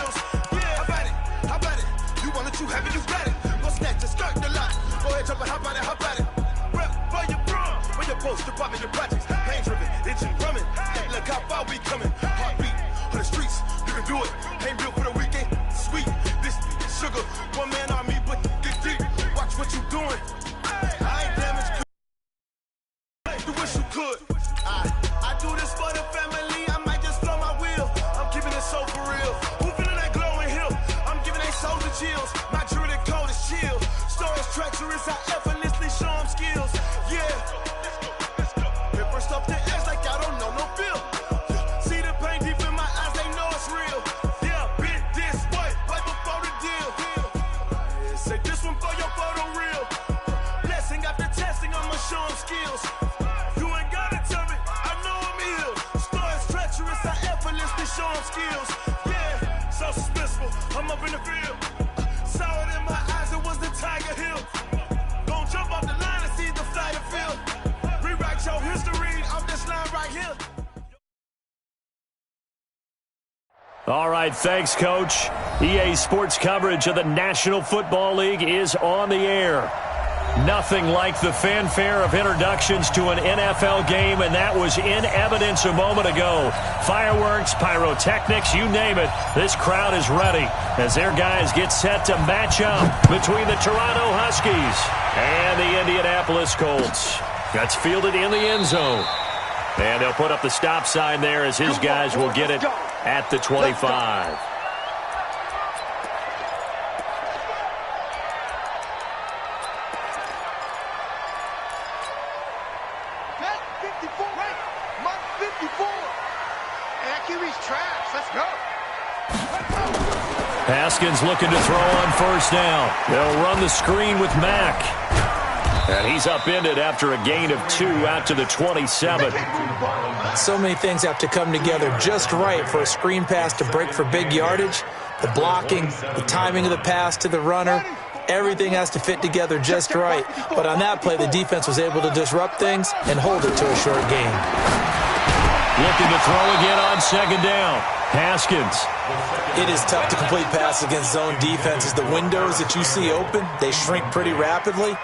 skills. Yeah, how about it? How about it? You want it, you have it, you got it. Go snatch it, start the lot. Go ahead, jump it, how about it? How about it? Rep for your bro, for your post, your pop, and your projects. Pain driven, itching, drumming. Look how far we coming. Heartbeat on the streets, you can do it. Ain't real for the weekend, sweet. This sugar, one man army, but get deep. Watch what you doing. I ain't damaged. You wish you could. I do this for the family. I might just flow my wheel. I'm keeping it so for real. Who feeling that glowing hill? I'm giving they souls the chills. My druidic code is chill. Stories treacherous, I effortlessly show them skills. Yeah. Paper stuff the edge like I don't know no feel. See the pain deep in my eyes, they know it's real. Yeah, bit this way, right before the deal. Say this one for your photo reel. Blessing after testing, I'ma show them skills. You ain't gotta tell me, I know I'm ill. Stories treacherous, I effortlessly show them skills. Yeah, so suspenseful, I'm up in the field. Saw it in my eyes, it was the Tiger Hill. Gon' jump off the line and see the flight of field. Rewrite your history off this line right here. All right, thanks, Coach. EA Sports coverage of the National Football League is on the air. Nothing like the fanfare of introductions to an NFL game, and that was in evidence a moment ago. Fireworks, pyrotechnics, you name it. This crowd is ready as their guys get set to match up between the Toronto Huskies and the Indianapolis Colts. That's fielded in the end zone. And they'll put up the stop sign there as his guys will get it at the 25. Haskins looking to throw on first down. They'll run the screen with Mack. And he's upended after a gain of 2 out to the 27. So many things have to come together just right for a screen pass to break for big yardage. The blocking, the timing of the pass to the runner, everything has to fit together just right. But on that play, the defense was able to disrupt things and hold it to a short gain. Looking to throw again on second down. Haskins. It is tough to complete passes against zone defenses. The windows that you see open, they shrink pretty rapidly.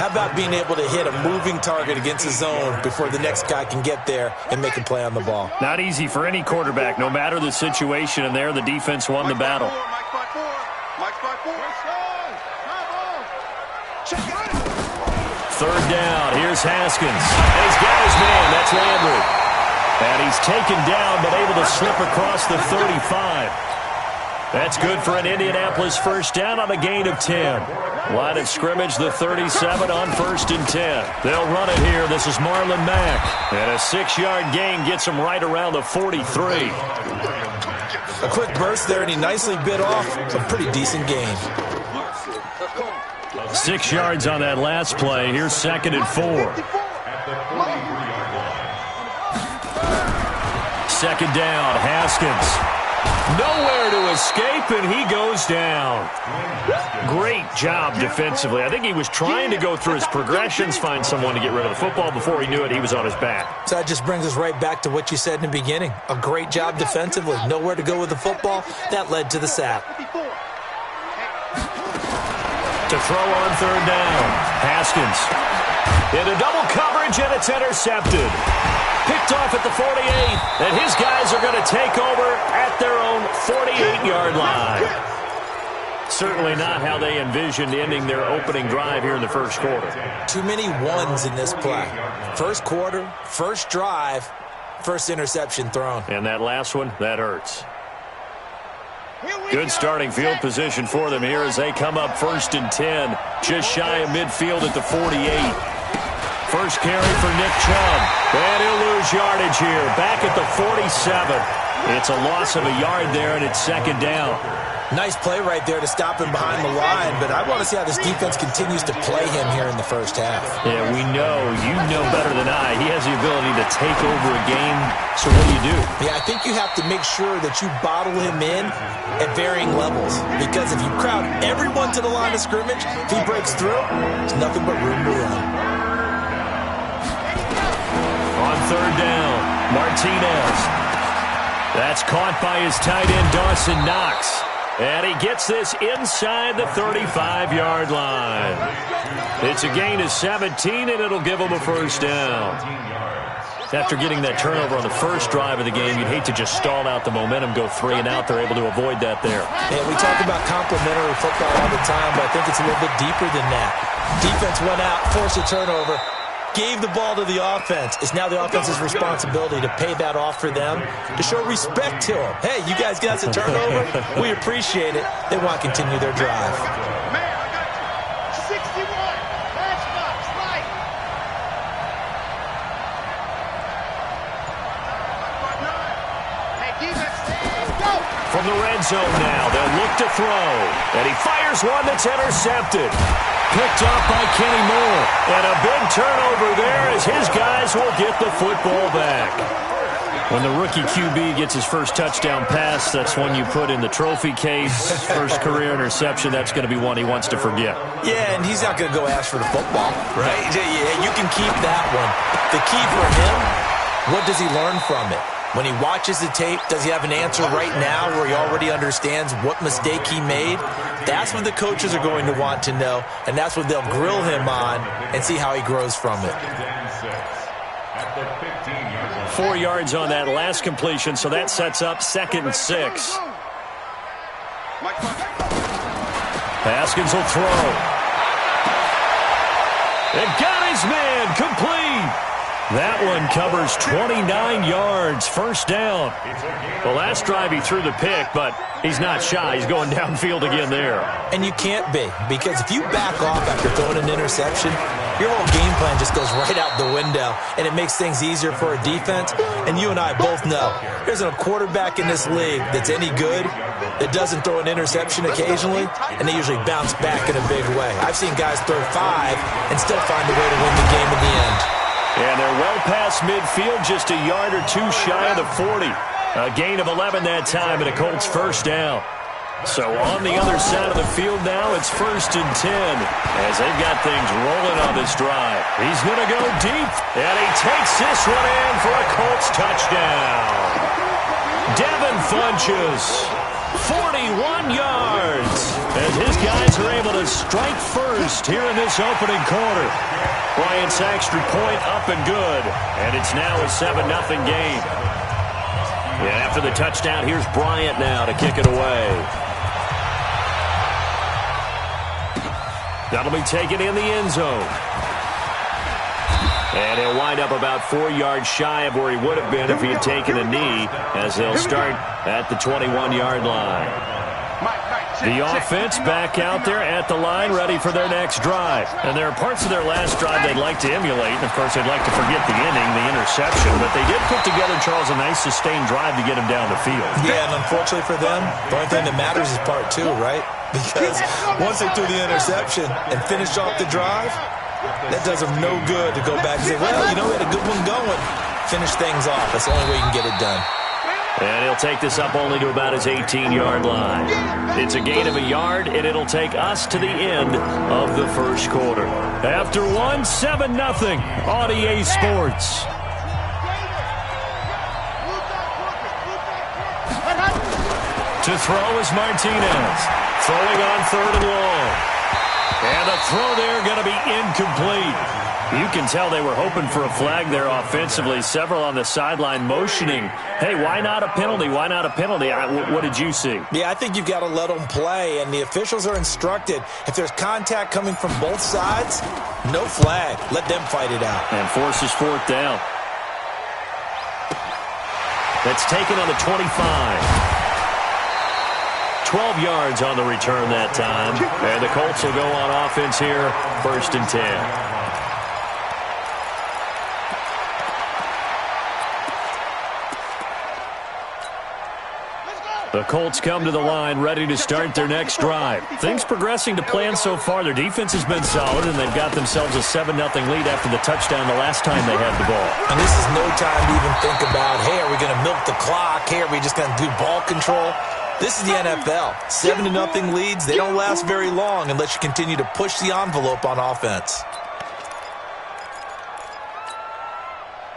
How about being able to hit a moving target against a zone before the next guy can get there and make a play on the ball? Not easy for any quarterback, no matter the situation, and there the defense won the battle. Third down, here's Haskins. And he's got his man, that's Landry. And he's taken down but able to slip across the 35. That's good for an Indianapolis first down on a gain of 10. Line of scrimmage, the 37 on 1st and 10. They'll run it here. This is Marlon Mack. And a 6-yard gain gets him right around the 43. A quick burst there, and he nicely bit off a pretty decent gain. 6 yards on that last play. Here's 2nd and 4. Second down, Haskins. Nowhere to escape, and he goes down. Great job defensively. I think he was trying to go through his progressions, find someone to get rid of the football. Before he knew it, he was on his back. So that just brings us right back to what you said in the beginning. A great job defensively. Nowhere to go with the football. That led to the sack. To throw on third down, Haskins. Into double coverage, and it's intercepted. Picked off at the 48, and his guys are going to take over at their own 48-yard line. Certainly not how they envisioned ending their opening drive here in the first quarter. Too many ones in this play. First quarter, first drive, first interception thrown. And that last one, that hurts. Good starting field position for them here as they come up 1st and 10, just shy of midfield at the 48. First carry for Nick Chubb. And he'll lose yardage here. Back at the 47. It's a loss of a yard there, and it's 2nd down. Nice play right there to stop him behind the line, but I want to see how this defense continues to play him here in the first half. Yeah, we know. You know better than I. He has the ability to take over a game, so what do? Yeah, I think you have to make sure that you bottle him in at varying levels, because if you crowd everyone to the line of scrimmage, if he breaks through, there's nothing but room to run. On third down, Martinez. That's caught by his tight end, Dawson Knox. And he gets this inside the 35-yard line. It's a gain of 17, and it'll give him a first down. After getting that turnover on the first drive of the game, you'd hate to just stall out the momentum, go 3 and out. They're able to avoid that there. And we talk about complementary football all the time, but I think it's a little bit deeper than that. Defense went out, forced a turnover, gave the ball to the offense. It's now the offense's responsibility to pay that off for them, to show respect to them. Hey, you guys got us a turnover? We appreciate it. They want to continue their drive. Man, I got 61. Matchbox, light. Hey, defense, go. From the red zone now, they'll look to throw. And he fires one that's intercepted. Picked up by Kenny Moore. And a big turnover there as his guys will get the football back. When the rookie QB gets his first touchdown pass, that's one you put in the trophy case. First career interception, that's going to be one he wants to forget. Yeah, and he's not going to go ask for the football, right? Yeah, you can keep that one. The key for him, what does he learn from it? When he watches the tape, does he have an answer right now where he already understands what mistake he made? That's what the coaches are going to want to know, and that's what they'll grill him on and see how he grows from it. 4 yards on that last completion, so that sets up 2nd and 6. Haskins will throw. And got his man complete. That one covers 29 yards, first down. The last drive he threw the pick, but he's not shy. He's going downfield again there. And you can't be, because if you back off after throwing an interception, your whole game plan just goes right out the window, and it makes things easier for a defense. And you and I both know there's a quarterback in this league that's any good that doesn't throw an interception occasionally, and they usually bounce back in a big way. I've seen guys throw 5 and still find a way to win the game in the end. And they're well past midfield, just a yard or 2 shy of the 40. A gain of 11 that time, and a Colts first down. So on the other side of the field now, it's 1st and 10 as they've got things rolling on this drive. He's going to go deep, and he takes this one in for a Colts touchdown. Devin Funchess, 41 yards, as his guys are able to strike first here in this opening quarter. Brian Saxton point up and good, and it's now a 7-0 game. And after the touchdown, here's Bryant now to kick it away. That'll be taken in the end zone. And he'll wind up about 4 yards shy of where he would have been if he had taken a knee, as they'll start at the 21-yard line. The offense back out there at the line, ready for their next drive. And there are parts of their last drive they'd like to emulate. And, of course, they'd like to forget the inning, the interception. But they did put together, Charles, a nice sustained drive to get him down the field. Yeah, and unfortunately for them, the only thing that matters is part 2, right? Because once they threw the interception and finished off the drive, that does them no good to go back and say, well, you know, we had a good one going. Finish things off. That's the only way you can get it done. And he'll take this up only to about his 18-yard line. It's a gain of a yard, and it'll take us to the end of the first quarter. After 7-0 on EA Sports. To throw is Martinez. Throwing on 3rd and long. And the throw there going to be incomplete. You can tell they were hoping for a flag there offensively. Several on the sideline motioning, hey, why not a penalty? Why not a penalty? What did you see? Yeah, I think you've got to let them play, and the officials are instructed. If there's contact coming from both sides, no flag. Let them fight it out. And forces 4th down. That's taken on the 25. 12 yards on the return that time. And the Colts will go on offense here, 1st and 10. The Colts come to the line, ready to start their next drive. Things progressing to plan so far. Their defense has been solid, and they've got themselves a 7-0 lead after the touchdown the last time they had the ball. And this is no time to even think about, hey, are we going to milk the clock? Hey, are we just going to do ball control? This is the NFL. 7-0 leads, they don't last very long unless you continue to push the envelope on offense.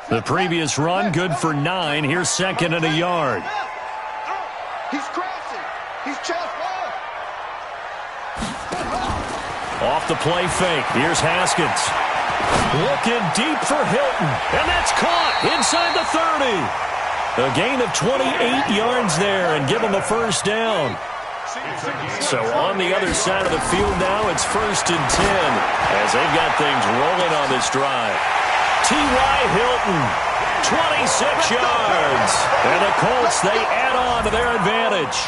The previous run, good for 9. Here's 2nd and a yard. He's crossing. He's chest low. Off the play fake. Here's Haskins. Looking deep for Hilton. And that's caught inside the 30. A gain of 28 yards there and give him a first down. So on the other side of the field now, it's 1st and 10 as they've got things rolling on this drive. T.Y. Hilton, 26 yards. And the Colts, they add on to their advantage.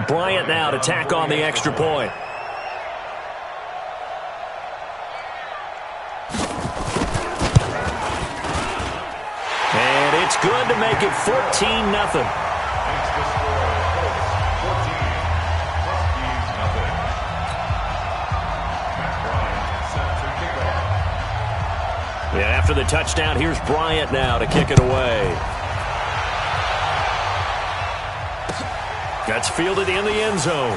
Bryant now to tack on the extra point. And it's good to make it 14-0. Yeah, after the touchdown, here's Bryant now to kick it away. That's fielded in the end zone.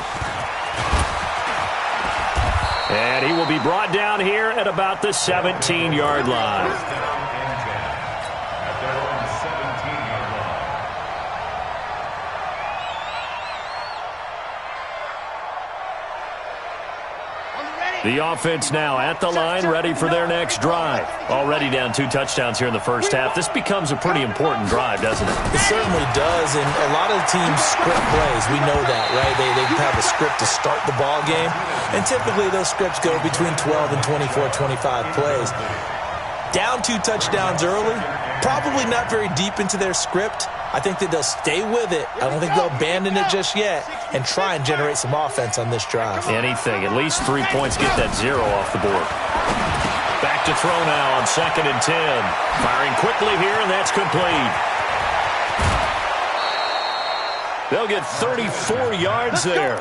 And he will be brought down here at about the 17-yard line. The offense now at the line, ready for their next drive. Already down 2 touchdowns here in the first half. This becomes a pretty important drive, doesn't it? It certainly does, and a lot of the teams script plays. We know that, right? They have a script to start the ball game, and typically those scripts go between 12 and 24, 25 plays. Down 2 touchdowns early, probably not very deep into their script. I think that they'll stay with it. I don't think they'll abandon it just yet and try and generate some offense on this drive. Anything. At least 3 points. Get that 0 off the board. Back to throw now on 2nd and 10. Firing quickly here, and that's complete. They'll get 34 yards there.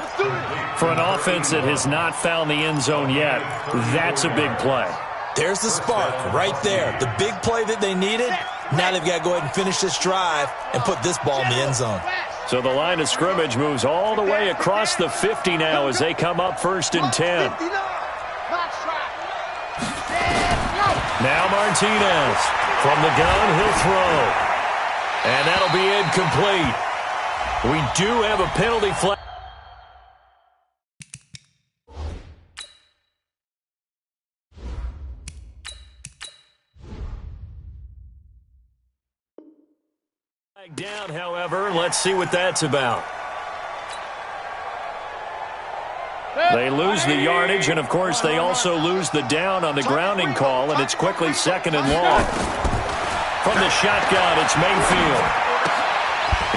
For an offense that has not found the end zone yet, that's a big play. There's the spark right there. The big play that they needed. Now they've got to go ahead and finish this drive and put this ball in the end zone. So the line of scrimmage moves all the way across the 50 now as they come up 1st and 10. Now Martinez. From the gun, he'll throw. And that'll be incomplete. We do have a penalty flag. Down, however, let's see what that's about. They lose the yardage, and of course they also lose the down on the grounding call, and it's quickly 2nd and long. From the shotgun, it's Mayfield.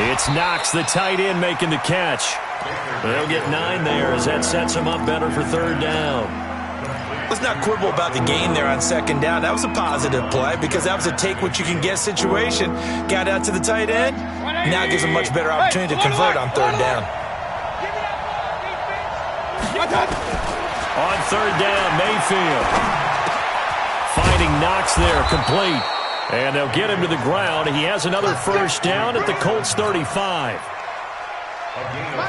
It's Knox, the tight end, making the catch. They'll get 9 there as that sets them up better for 3rd down. Let's not quibble about the gain there on 2nd down. That was a positive play because that was a take-what-you-can-get situation. Got out to the tight end. Now it gives them a much better opportunity to convert on 3rd down. On 3rd down, Mayfield. Finding Knox there, complete. And they'll get him to the ground. He has another first down at the Colts 35.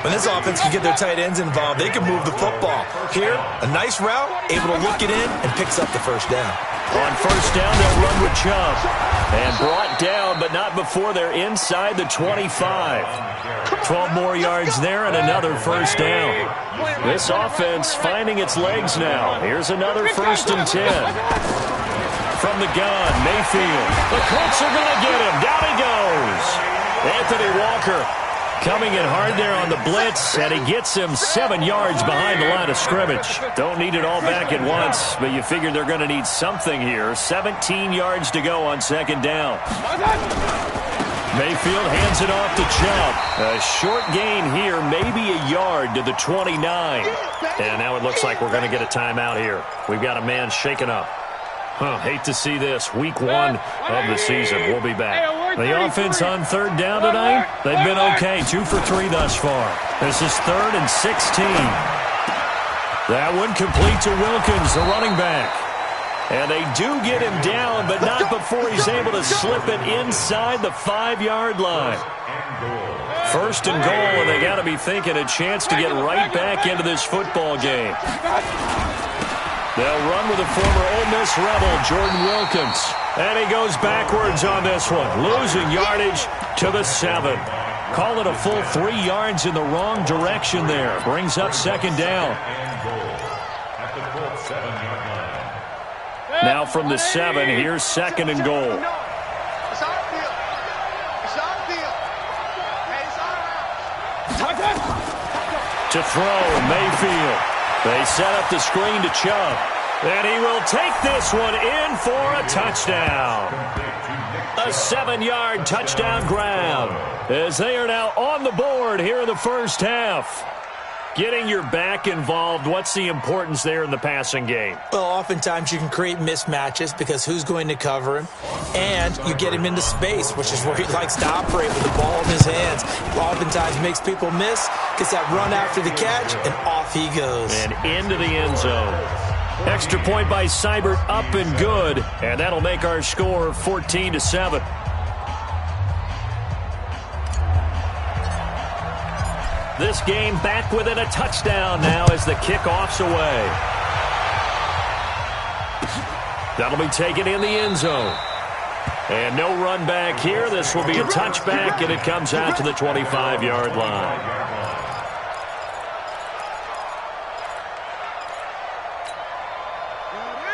When this offense can get their tight ends involved, they can move the football. Here, a nice route, able to look it in, and picks up the first down. On 1st down, they'll run with Chubb. And brought down, but not before they're inside the 25. 12 more yards there and another first down. This offense finding its legs now. Here's another 1st and 10. From the gun, Mayfield. The Colts are going to get him. Down he goes. Anthony Walker coming in hard there on the blitz, and he gets him 7 yards behind the line of scrimmage. Don't need it all back at once, but you figure they're going to need something here. 17 yards to go on 2nd down. Mayfield hands it off to Chubb. A short gain here, maybe a yard to the 29. And now it looks like we're going to get a timeout here. We've got a man shaken up. Hate to see this. Week 1 of the season. We'll be back. The offense on 3rd down tonight, they've been okay. 2 for 3 thus far. This is 3rd and 16. That one complete to Wilkins, the running back. And they do get him down, but not before he's able to slip it inside the 5-yard line. First and goal, and they got to be thinking a chance to get right back into this football game. They'll run with the former Ole Miss Rebel, Jordan Wilkins. And he goes backwards on this one, losing yardage to the 7. Call it a full 3 yards in the wrong direction there. Brings up second down. Now from the 7, here's second and goal. It's our field. It's our field. Hey, it's our house. To throw, Mayfield. They set up the screen to Chubb. And he will take this one in for a touchdown. A 7-yard touchdown grab as they are now on the board here in the first half. Getting your back involved, what's the importance there in the passing game? Well, oftentimes you can create mismatches because who's going to cover him? And you get him into space, which is where he likes to operate with the ball in his hands. Oftentimes makes people miss, gets that run after the catch, and off he goes. And into the end zone. Extra point by Seibert, up and good. And that'll make our score 14-7. This game back within a touchdown now as the kickoff's away. That'll be taken in the end zone. And no run back here. This will be a touchback, and it comes out to the 25-yard line.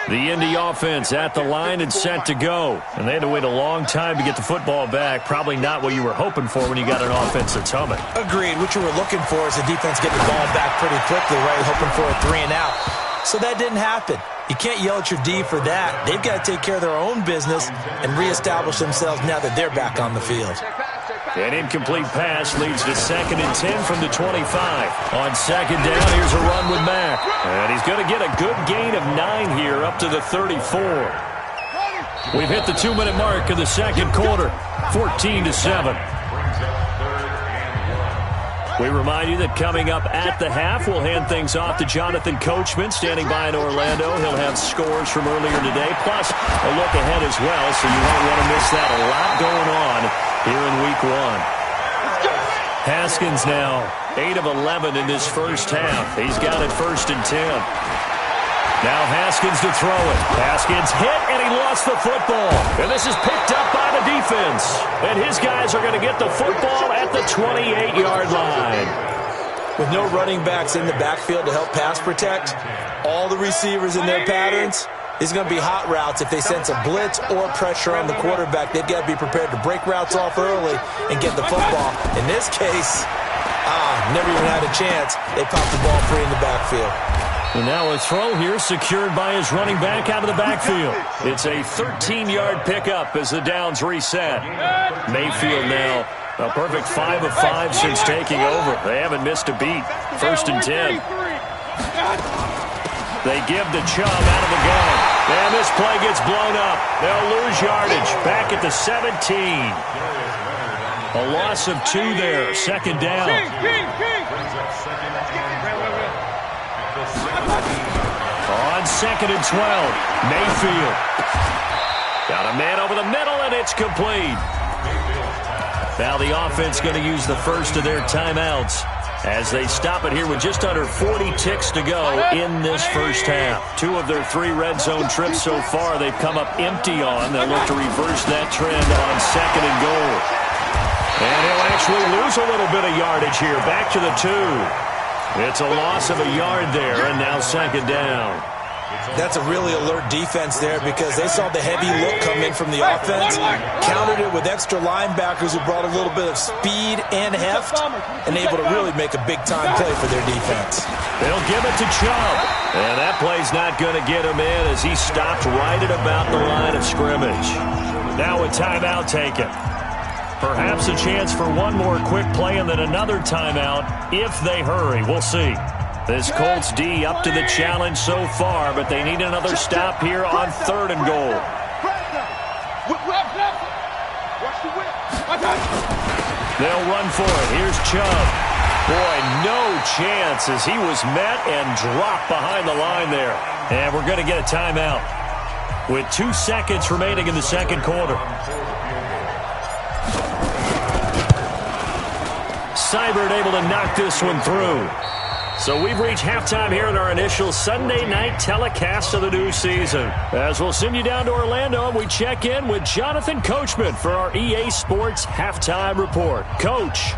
The Indy offense at the line and set to go. And they had to wait a long time to get the football back. Probably not what you were hoping for when you got an offense that's humming. Agreed. What you were looking for is the defense getting the ball back pretty quickly, right? Hoping for a 3 and out. So that didn't happen. You can't yell at your D for that. They've got to take care of their own business and reestablish themselves now that they're back on the field. An incomplete pass leads to 2nd and 10 from the 25. On second down, here's a run with Mack. And he's going to get a good gain of 9 here up to the 34. We've hit the 2-minute mark of the second quarter, 14-7. We remind you that coming up at the half, we'll hand things off to Jonathan Coachman, standing by in Orlando. He'll have scores from earlier today, plus a look ahead as well, so you won't want to miss that. A lot going on here in Week 1. Haskins now 8 of 11 in this first half. He's got it 1st and 10. Now Haskins to throw it. Haskins hit, and he lost the football. And this is picked up by the defense. And his guys are going to get the football at the 28-yard line. With no running backs in the backfield to help pass protect, all the receivers in their patterns, it's going to be hot routes. If they sense a blitz or pressure on the quarterback, they've got to be prepared to break routes off early and get the football. In this case, never even had a chance. They popped the ball free in the backfield. And now a throw here secured by his running back out of the backfield. It's a 13-yard pickup as the downs reset. Mayfield now a perfect 5 of 5 since taking over. They haven't missed a beat. 1st and 10. They give to Chubb out of the gun. And this play gets blown up. They'll lose yardage. Back at the 17. A loss of 2 there. 2nd down. On 2nd and 12. Mayfield. Got a man over the middle, and it's complete. Now the offense going to use the first of their timeouts as they stop it here with just under 40 ticks to go in this first half. 2 of their 3 red zone trips so far they've come up empty on. They'll look to reverse that trend on 2nd and goal. And he'll actually lose a little bit of yardage here. Back to the 2. It's a loss of a yard there, and now 2nd down. That's a really alert defense there because they saw the heavy look come in from the offense, countered it with extra linebackers who brought a little bit of speed and heft, and able to really make a big-time play for their defense. They'll give it to Chubb, and that play's not going to get him in as he stopped right at about the line of scrimmage. Now a timeout taken. Perhaps a chance for one more quick play and then another timeout if they hurry. We'll see. This Colts D up to the challenge so far, but they need another stop here on 3rd and goal. They'll run for it. Here's Chubb. Boy, no chance as he was met and dropped behind the line there. And we're going to get a timeout with 2 seconds remaining in the second quarter. Seibert able to knock this one through. So we've reached halftime here in our initial Sunday night telecast of the new season. As we'll send you down to Orlando, and we check in with Jonathan Coachman for our EA Sports Halftime Report. Coach.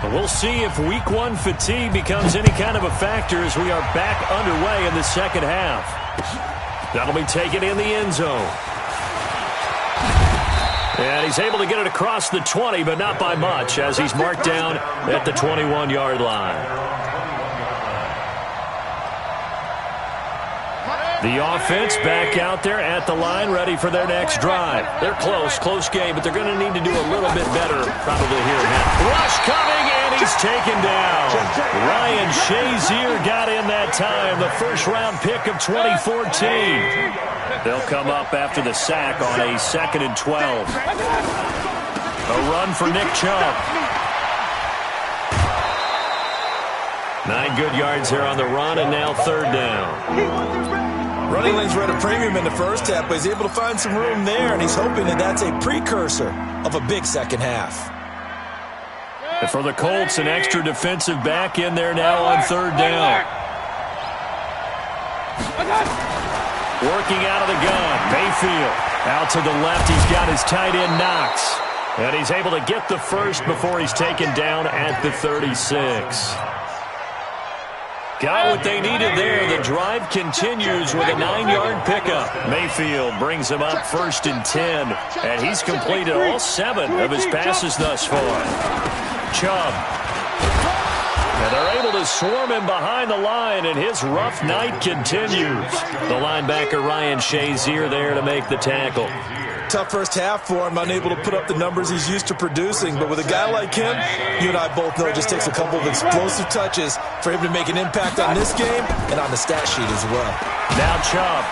We'll see if Week 1 fatigue becomes any kind of a factor as we are back underway in the second half. That'll be taken in the end zone. And he's able to get it across the 20, but not by much, as he's marked down at the 21-yard line. The offense back out there at the line, ready for their next drive. They're close game, but they're going to need to do a little bit better probably here now. Rush coming, and he's taken down. Ryan Shazier got in that time, the first-round pick of 2014. They'll come up after the sack on a 2nd and 12. A run for Nick Chubb. 9 good yards there on the run, and now 3rd down. Running lanes were at a premium in the first half, but he's able to find some room there, and he's hoping that that's a precursor of a big second half. And for the Colts, an extra defensive back in there now on 3rd down. Working out of the gun, Mayfield. Out to the left, he's got his tight end Knox. And he's able to get the first before he's taken down at the 36. Got what they needed there. The drive continues with a 9-yard pickup. Mayfield brings him up 1st and 10, and he's completed all 7 of his passes thus far. Chubb. And they're able to swarm him behind the line, and his rough night continues. The linebacker Ryan Shazier there to make the tackle. Tough first half for him, unable to put up the numbers he's used to producing. But with a guy like him, you and I both know it just takes a couple of explosive touches for him to make an impact on this game and on the stat sheet as well. Now Chubb.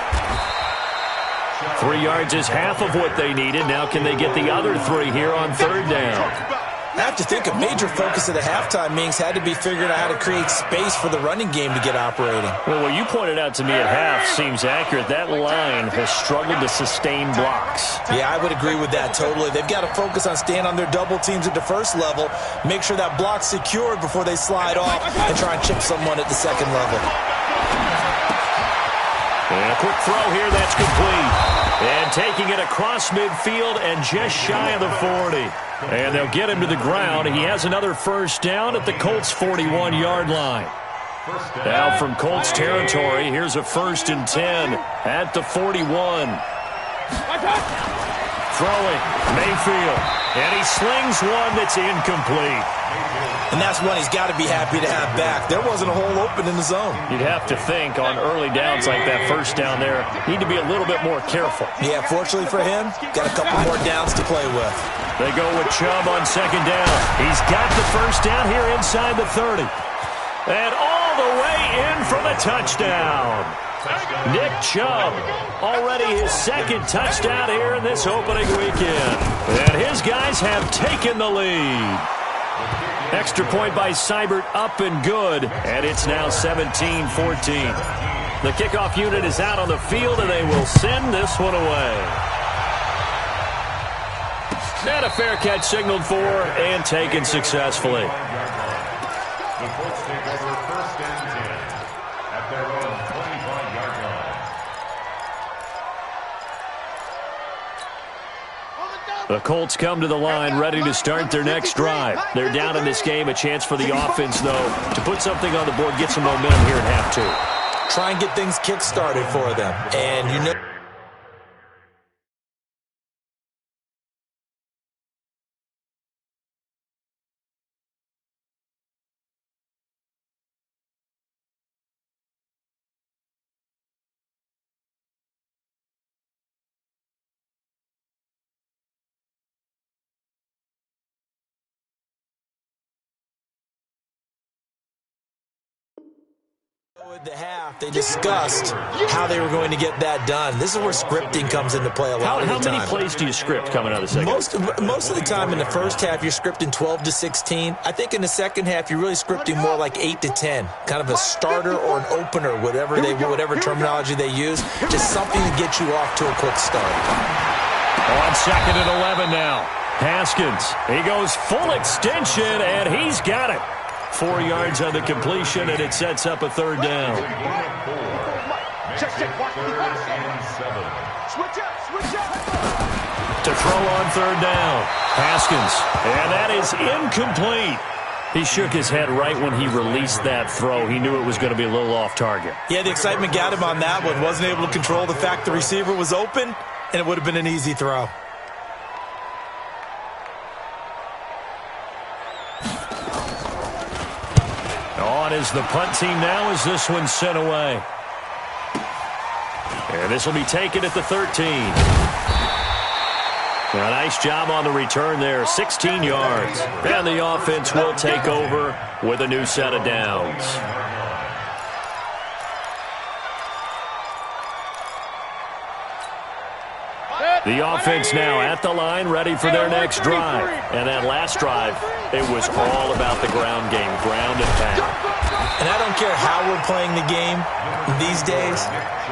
3 yards is half of what they needed. Now can they get the other 3 here on 3rd down? I have to think a major focus of the halftime meetings had to be figuring out how to create space for the running game to get operating. Well, what you pointed out to me at half seems accurate. That line has struggled to sustain blocks. Yeah, I would agree with that totally. They've got to focus on staying on their double teams at the first level, make sure that block's secured before they slide off and try and chip someone at the second level. And a quick throw here, that's complete. And taking it across midfield and just shy of the 40. And they'll get him to the ground. He has another first down at the Colts' 41-yard line. Now from Colts territory, here's a 1st and 10 at the 41. Throwing, Mayfield. And he slings one that's incomplete. And that's one he's got to be happy to have back. There wasn't a hole open in the zone. You'd have to think on early downs like that first down there, need to be a little bit more careful. Yeah, fortunately for him, got a couple more downs to play with. They go with Chubb on 2nd down. He's got the first down here inside the 30. And all the way in for the touchdown. Nick Chubb, already his 2nd touchdown here in this opening weekend. And his guys have taken the lead. Extra point by Seibert, up and good, and it's now 17-14. The kickoff unit is out on the field, and they will send this one away. And a fair catch signaled for and taken successfully. The Colts take over 1st and 10 at their own 25-yard line. The Colts come to the line ready to start their next drive. They're down in this game. A chance for the offense, though, to put something on the board, get some momentum here at half 2. Try and get things kick-started for them. And you know... At the half, they discussed how they were going to get that done. This is where scripting comes into play a lot of the time. How many plays do you script coming out of the second? Most of the time in the first half, you're scripting 12 to 16. I think in the second half, you're really scripting more like 8 to 10. Kind of a starter or an opener, whatever terminology they use. Just something to get you off to a quick start. On 2nd and 11 now. Haskins, he goes full extension, and he's got it. 4 yards on the completion, and it sets up a third down. To throw on third down. Haskins, and that is incomplete. He shook his head right when he released that throw. He knew it was going to be a little off target. Yeah, the excitement got him on that one. Wasn't able to control the fact the receiver was open, and it would have been an easy throw. On is the punt team now as this one's sent away. And this will be taken at the 13. A nice job on the return there, 16 yards. And the offense will take over with a new set of downs. The offense now at the line, ready for their next drive. And that last drive, it was all about the ground game, ground and pound. And I don't care how we're playing the game these days,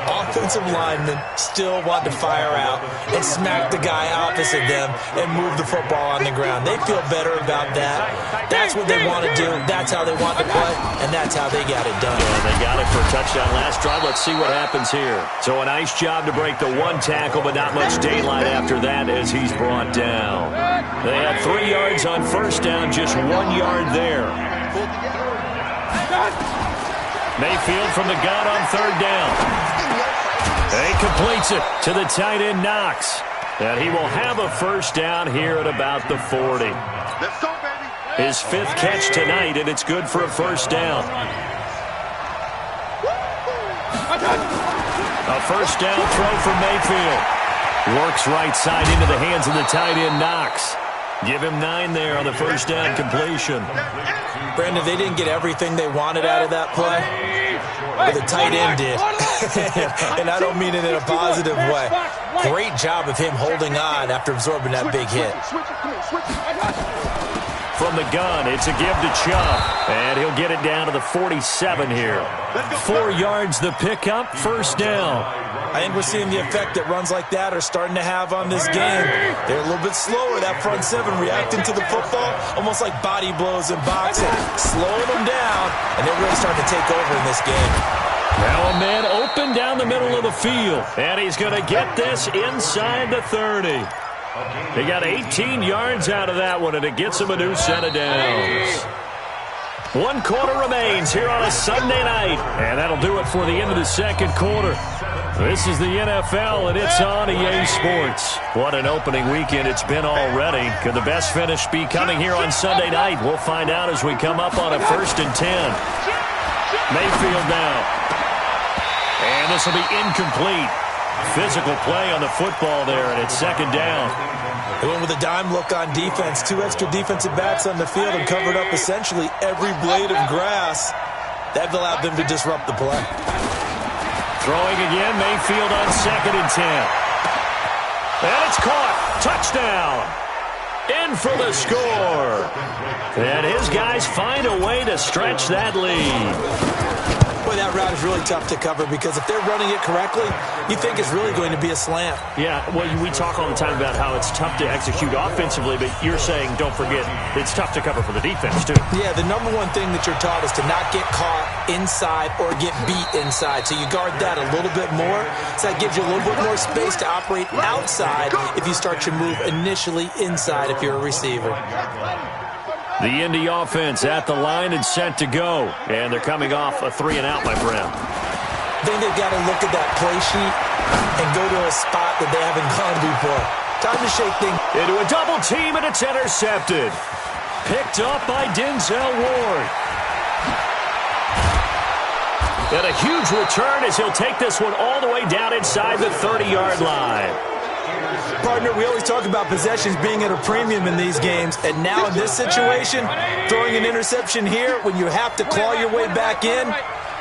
offensive linemen still want to fire out and smack the guy opposite them and move the football on the ground. They feel better about that. That's what they want to do. That's how they want to play, and that's how they got it done. And they got it for a touchdown last drive. Let's see what happens here. So a nice job to break the one tackle, but not much daylight after that as he's brought down. They had 3 yards on first down, just 1 yard there. Mayfield from the gun on third down. He completes it to the tight end Knox. And he will have a first down here at about the 40. His 5th catch tonight, and it's good for a first down. A first down throw for Mayfield. Works right side into the hands of the tight end Knox. Give him 9 there on the first down completion. Brandon, they didn't get everything they wanted out of that play, but the tight end did. And I don't mean it in a positive way. Great job of him holding on after absorbing that big hit. From the gun, it's a give to Chubb, and he'll get it down to the 47 here. 4 yards the pickup, first down. I think we're seeing the effect that runs like that are starting to have on this game. They're a little bit slower, that front seven, reacting to the football, almost like body blows in boxing, slowing them down, and they're really starting to take over in this game. Now a man open down the middle of the field, and he's going to get this inside the 30. He got 18 yards out of that one, and it gets him a new set of downs. 1 quarter remains here on a Sunday night, and that'll do it for the end of the second quarter. This is the NFL, and it's on EA Sports. What an opening weekend it's been already. Could the best finish be coming here on Sunday night? We'll find out as we come up on a 1st and 10. Mayfield now. And this will be incomplete. Physical play on the football there, and it's 2nd down. They went with a dime look on defense. 2 extra defensive backs on the field and covered up essentially every blade of grass. That allowed them to disrupt the play. Throwing again, Mayfield on 2nd and 10. And it's caught. Touchdown. In for the score. And his guys find a way to stretch that lead. Boy, that route is really tough to cover because if they're running it correctly, you think it's really going to be a slant. Yeah, well, we talk all the time about how it's tough to execute offensively, but you're saying, don't forget, it's tough to cover for the defense, too. Yeah, the number one thing that you're taught is to not get caught inside or get beat inside. So you guard that a little bit more. So that gives you a little bit more space to operate outside if you start your move initially inside if you're a receiver. The Indy offense at the line and set to go. And they're coming off a 3-and-out, my friend. I think they've got to look at that play sheet and go to a spot that they haven't gone before. Time to shake things. Into a double team, and it's intercepted. Picked up by Denzel Ward. And a huge return as he'll take this one all the way down inside the 30-yard line. Partner, we always talk about possessions being at a premium in these games, and now in this situation, throwing an interception here when you have to claw your way back in,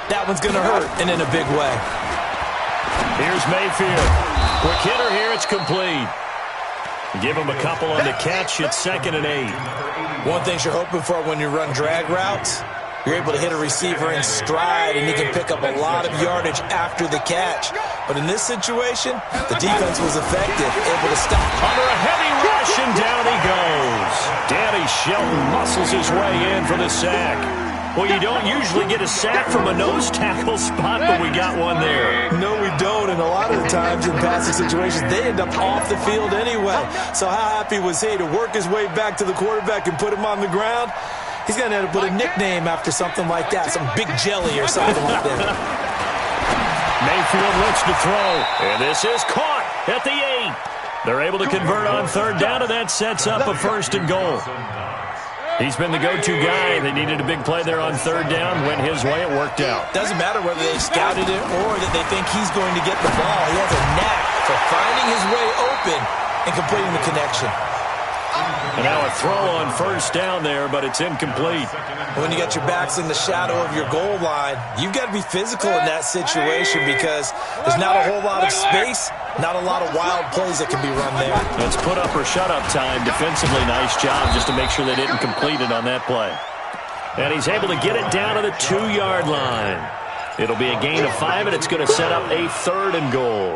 That one's going to hurt, and in a big way. Here's Mayfield. Quick hitter here. It's complete. Give him a couple on the catch. It's 2nd and 8. One thing you're hoping for when you run drag routes, you're able to hit a receiver in stride, and he can pick up a lot of yardage after the catch. But in this situation, the defense was effective, able to stop. Under a heavy rush, and down he goes. Danny Shelton muscles his way in for the sack. Well, you don't usually get a sack from a nose tackle spot, but we got one there. No, we don't, and a lot of the times in passing situations, they end up off the field anyway. So how happy was he to work his way back to the quarterback and put him on the ground? He's going to have to put a nickname after something like that, some Big Jelly or something like that. Mayfield looks to throw, and this is caught at the 8. They're able to convert on 3rd down, and that sets up a 1st and goal. He's been the go-to guy. They needed a big play there on 3rd down. Went his way. It worked out. Doesn't matter whether they scouted it or that they think he's going to get the ball. He has a knack for finding his way open and completing the connection. And now a throw on 1st down there, but it's incomplete. When you got your backs in the shadow of your goal line, you've got to be physical in that situation because there's not a whole lot of space, not a lot of wild plays that can be run there. It's put up or shut up time. Defensively, nice job just to make sure they didn't complete it on that play. And he's able to get it down to the 2-yard line. It'll be a gain of 5, and it's going to set up a 3rd and goal.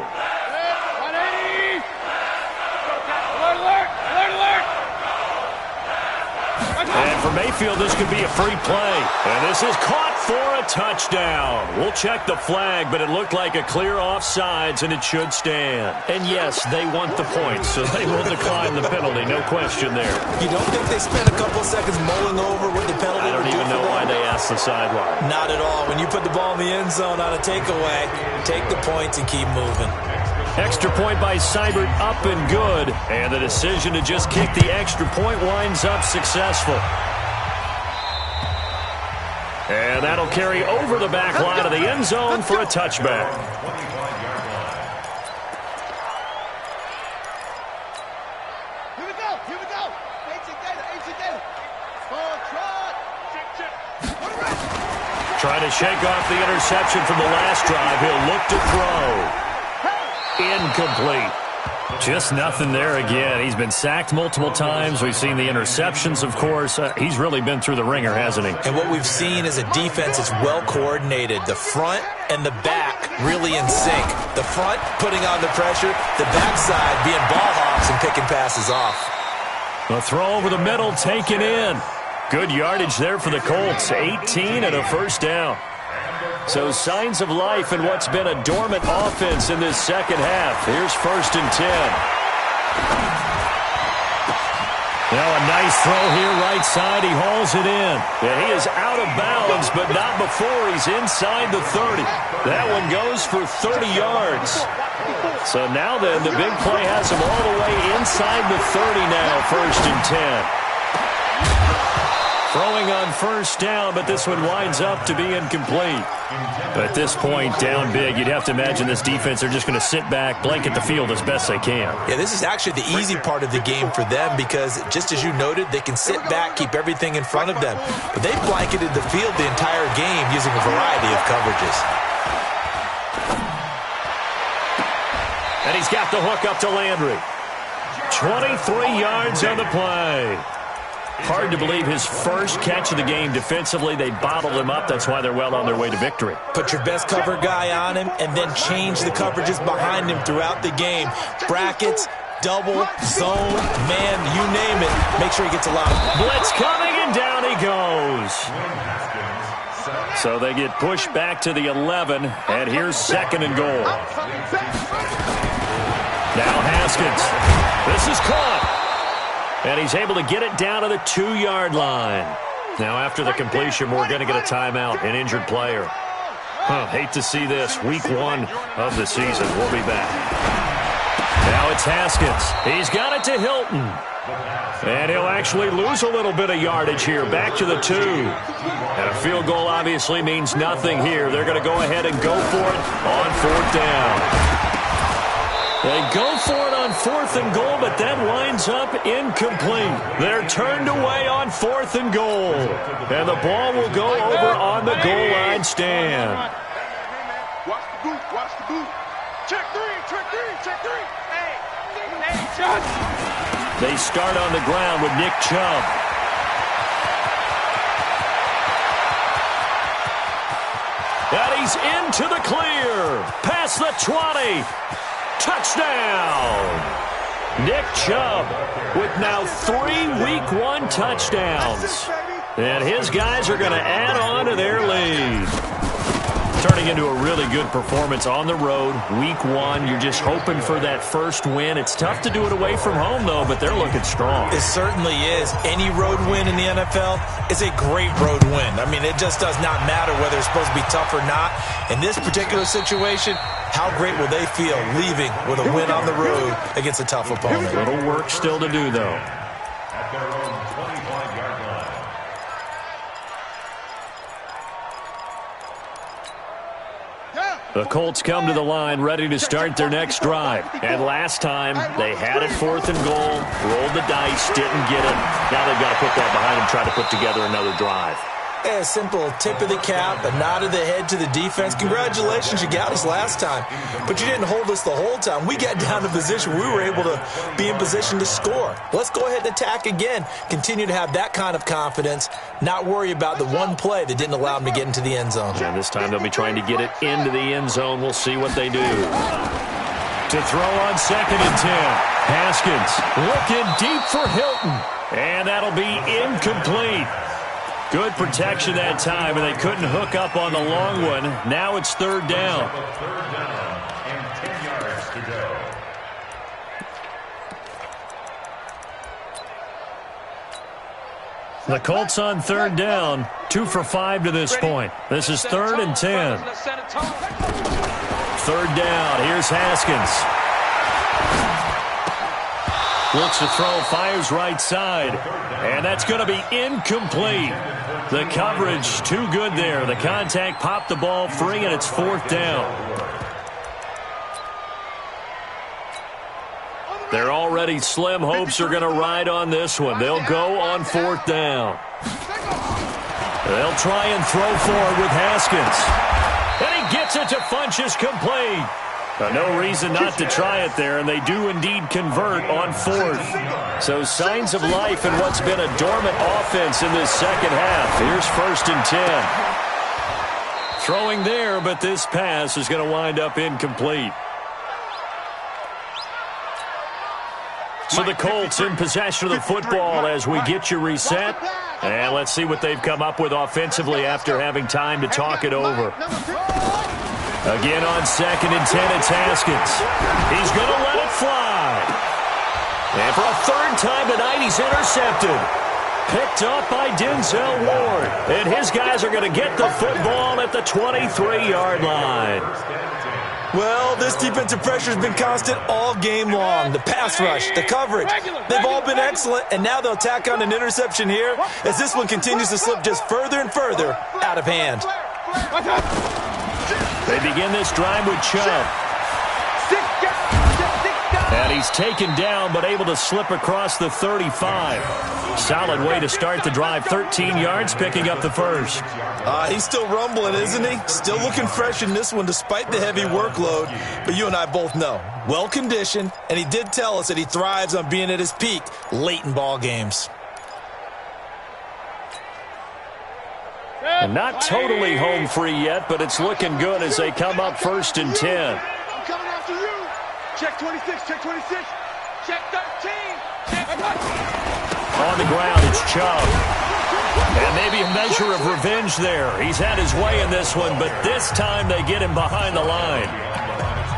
And for Mayfield, this could be a free play. And this is caught for a touchdown. We'll check the flag, but it looked like a clear offsides, and it should stand. And yes, they want the points, so they will decline the penalty. No question there. You don't think they spent a couple seconds mulling over what the penalty I don't even know why they asked the sideline. Not at all. When you put the ball in the end zone on a takeaway, take the points and keep moving. Extra point by Seibert, up and good. And the decision to just kick the extra point winds up successful. And that'll carry over the back line of the end zone for a touchback. Here we go, here we go. 18 Trying to shake off the interception from the last drive. He'll look to throw. Incomplete. Just nothing there again. He's been sacked multiple times. We've seen the interceptions, of course. He's really been through the ringer, hasn't he? And what we've seen is a defense that's well coordinated. The front and the back really in sync. The front putting on the pressure. The backside being ball hawks and picking passes off. A throw over the middle taken in. Good yardage there for the Colts. 18 and a 1st down. So signs of life in what's been a dormant offense in this second half. Here's 1st and 10. Now a nice throw here right side. He hauls it in. And he is out of bounds, but not before he's inside the 30. That one goes for 30 yards. So now then, the big play has him all the way inside the 30 now, 1st and 10. Throwing on 1st down, but this one winds up to be incomplete. At this point, down big, you'd have to imagine this defense are just going to sit back, blanket the field as best they can. Yeah, this is actually the easy part of the game for them because, just as you noted, they can sit back, keep everything in front of them. But they blanketed the field the entire game using a variety of coverages. And he's got the hook up to Landry. 23 yards on the play. Hard to believe his first catch of the game defensively. They bottled him up. That's why they're well on their way to victory. Put your best cover guy on him and then change the coverages behind him throughout the game. Brackets, double, zone, man, you name it. Make sure he gets a lot of them. Blitz coming, and down he goes. So they get pushed back to the 11, and here's 2nd and goal. Now Haskins. This is caught. And he's able to get it down to the 2-yard line. Now, after the completion, we're going to get a timeout, an injured player. Hate to see this. Week 1 of the season. We'll be back. Now it's Haskins. He's got it to Hilton. And he'll actually lose a little bit of yardage here. Back to the 2. And a field goal obviously means nothing here. They're going to go ahead and go for it on 4th down. They go for it on 4th and goal, but that winds up incomplete. They're turned away on 4th and goal. And the ball will go over on the goal line sideline stand. Watch the boot, watch the boot. Check three, check three, check three. Hey, shot. They start on the ground with Nick Chubb. And he's into the clear. Past the 20. Touchdown. Nick Chubb with now 3 Week 1 touchdowns. And his guys are going to add on to their lead. Turning into a really good performance on the road. Week 1, you're just hoping for that first win. It's tough to do it away from home, though, but they're looking strong. It certainly is. Any road win in the NFL is a great road win. I mean, it just does not matter whether it's supposed to be tough or not. In this particular situation, how great will they feel leaving with a win on the road against a tough opponent? A little work still to do, though. At their own 25-yard line. The Colts come to the line ready to start their next drive. And last time, they had it 4th and goal, rolled the dice, didn't get it. Now they've got to put that behind them, try to put together another drive. A simple tip of the cap, a nod of the head to the defense. Congratulations, you got us last time. But you didn't hold us the whole time. We got down to position where we were able to be in position to score. Let's go ahead and attack again. Continue to have that kind of confidence, not worry about the one play that didn't allow them to get into the end zone. And this time they'll be trying to get it into the end zone. We'll see what they do. To throw on 2nd and 10. Haskins looking deep for Hilton. And that'll be incomplete. Good protection that time, and they couldn't hook up on the long one. Now it's 3rd down. 3rd down and 10 yards to go. The Colts on 3rd down, 2 for 5 to this point. This is 3rd and 10. 3rd down, here's Haskins. Looks to throw, fires right side. And that's going to be incomplete. The coverage too good there. The contact popped the ball free, and it's 4th down. They're already slim hopes are going to ride on this one. They'll go on 4th down. They'll try and throw forward with Haskins. And he gets it to Funchess complete. No reason not to try it there, and they do indeed convert on 4th. So signs of life in what's been a dormant offense in this second half. Here's 1st and 10. Throwing there, but this pass is going to wind up incomplete. So the Colts in possession of the football as we get you reset. And let's see what they've come up with offensively after having time to talk it over. Again on 2nd and 10, it's Haskins. He's going to let it fly. And for a 3rd time tonight, he's intercepted. Picked up by Denzel Ward. And his guys are going to get the football at the 23-yard line. Well, this defensive pressure has been constant all game long. The pass rush, the coverage, they've all been excellent, and now they'll tack on an interception here as this one continues to slip just further and further out of hand. They begin this drive with Chubb. And he's taken down but able to slip across the 35. Solid way to start the drive. 13 yards, picking up the first. He's still rumbling, isn't he? Still looking fresh in this one despite the heavy workload. But you and I both know, well-conditioned, and he did tell us that he thrives on being at his peak late in ball games. And not totally home free yet, but it's looking good as they come up 1st and 10. I'm coming after you. Check 26, check 26. Check 13. Check 13. On the ground, it's Chubb. And maybe a measure of revenge there. He's had his way in this one, but this time they get him behind the line.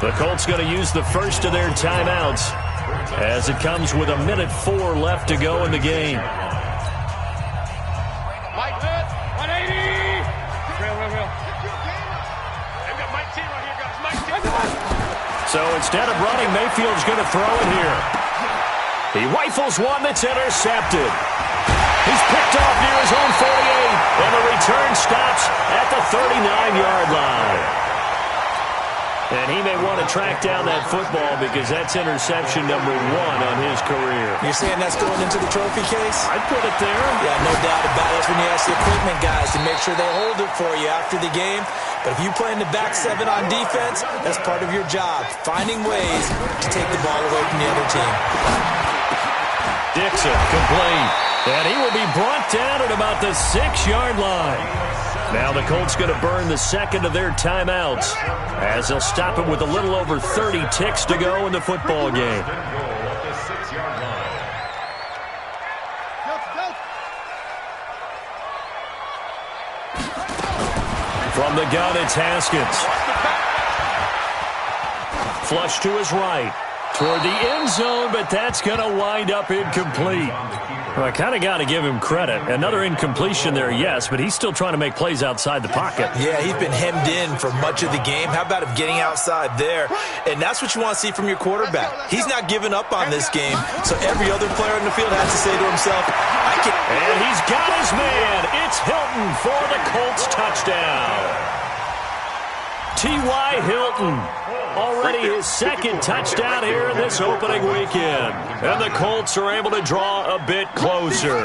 The Colts going to use the first of their timeouts as it comes with 1:04 left to go in the game. Mike, 180. Real. They've got Mike T right here, guys. Mike T. So instead of running, Mayfield's going to throw it here. He rifles one that's intercepted. He's picked off near his own 48, and the return stops at the 39-yard line. And he may want to track down that football because that's interception number 1 on his career. You're saying that's going into the trophy case? I'd put it there. Yeah, no doubt about it. That's when you ask the equipment guys to make sure they hold it for you after the game. But if you play in the back 7 on defense, that's part of your job, finding ways to take the ball away from the other team. Dixon, complete. And he will be brought down at about the 6-yard line. Now the Colts going to burn the second of their timeouts as they'll stop it with a little over 30 ticks to go in the football game. From the gun, it's Haskins. Flush to his right. Toward the end zone, but that's going to wind up incomplete. Well, I kind of got to give him credit. Another incompletion there, yes, but he's still trying to make plays outside the pocket. Yeah, he's been hemmed in for much of the game. How about him getting outside there? And that's what you want to see from your quarterback. He's not giving up on this game, so every other player in the field has to say to himself, I can... And he's got his man. It's Hilton for the Colts touchdown. T.Y. Hilton. Already his second touchdown here in this opening weekend. And the Colts are able to draw a bit closer.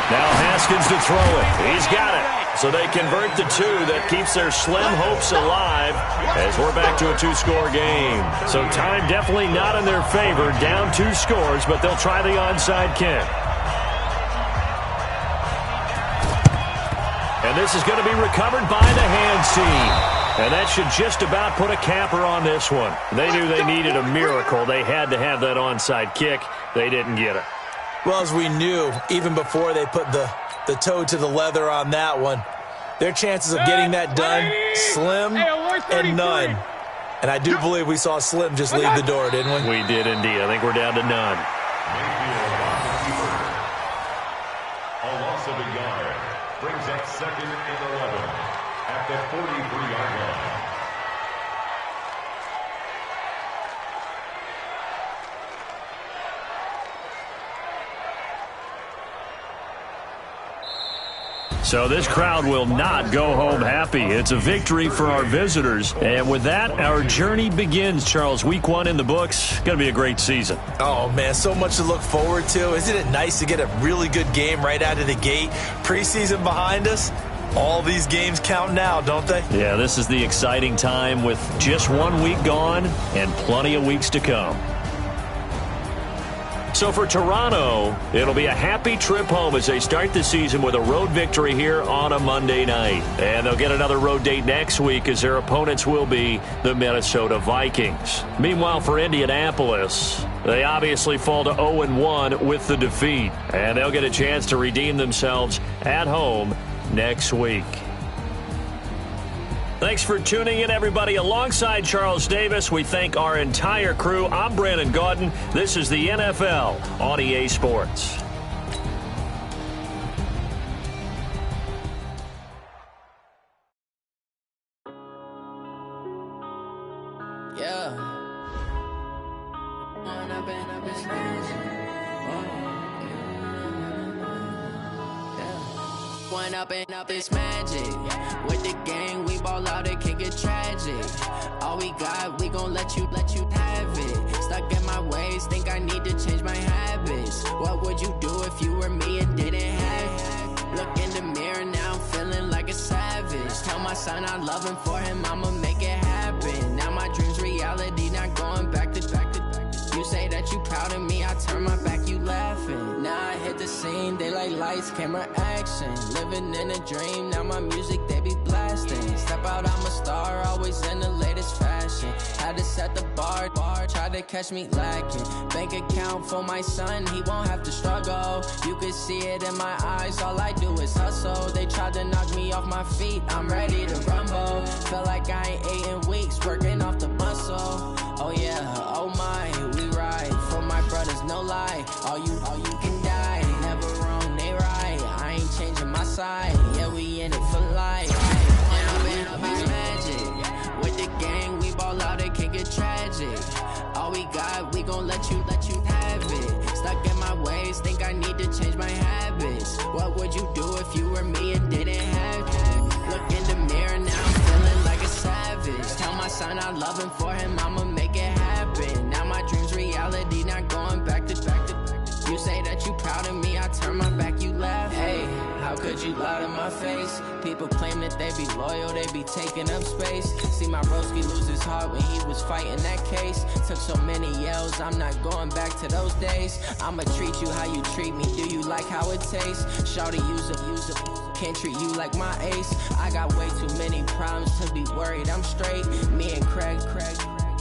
Now Haskins to throw it. He's got it. So they convert the 2 that keeps their slim hopes alive as we're back to a 2-score game. So time definitely not in their favor. Down 2 scores, but they'll try the onside kick. And this is going to be recovered by the hands team. And that should just about put a capper on this one. They knew they needed a miracle. They had to have that onside kick. They didn't get it. Well, as we knew, even before they put the toe to the leather on that one, their chances of getting that done, slim and none. And I do believe we saw Slim just leave the door, didn't we? We did indeed. I think we're down to none. A loss of a yard brings up 2nd and 11 at the 43-yard line. So this crowd will not go home happy. It's a victory for our visitors. And with that, our journey begins, Charles. Week 1 in the books. Going to be a great season. Oh, man, so much to look forward to. Isn't it nice to get a really good game right out of the gate? Preseason behind us. All these games count now, don't they? Yeah, this is the exciting time with just 1 week gone and plenty of weeks to come. So for Toronto, it'll be a happy trip home as they start the season with a road victory here on a Monday night. And they'll get another road date next week as their opponents will be the Minnesota Vikings. Meanwhile, for Indianapolis, they obviously fall to 0-1 with the defeat. And they'll get a chance to redeem themselves at home next week. Thanks for tuning in, everybody. Alongside Charles Davis, we thank our entire crew. I'm Brandon Gaudin. This is the NFL on EA Sports. Up this magic with the gang, we ball out, it can get tragic. All we got, we gon' let you have it. Stuck in my ways, think I need to change my habits. What would you do if you were me and didn't have it? Look in the mirror now, I'm feeling like a savage. Tell my son I love him, for him I'ma make it happen. Now my dreams reality, not going back to. You say that you proud of me, I turn my back, you laughing. Now I hit the scene, they like lights, camera, action. Living in a dream, now my music, they be blasting. Step out, I'm a star, always in the latest fashion. Had to set the bar, try to catch me lacking. Bank account for my son, he won't have to struggle. You can see it in my eyes, all I do is hustle. They tried to knock me off my feet, I'm ready to rumble. Felt like I ain't ate in weeks, working off the muscle. Oh yeah, oh my, we ride for my brothers, no lie. All you can die, never wrong, they right. I ain't changing my side, yeah, we in it for life. And I'm in magic with the gang, we ball out, it can get tragic. All we got, we gon' let you have it. Stuck in my ways, think I need to change my habits. What would you do if you were me and didn't have it? Look in the mirror now, I'm feeling like a savage. Tell I love him for him, I'ma make it happen. Now my dream's reality, not going back to. You say that you proud of me, I turn my back, you laugh. Hey, how could you lie to my face? People claim that they be loyal, they be taking up space. See my broski lose his heart when he was fighting that case. Took so many yells, I'm not going back to those days. I'ma treat you how you treat me, do you like how it tastes? Shawty, use a can't treat you like my ace. I got way too many problems to be worried, I'm straight. Me and Craig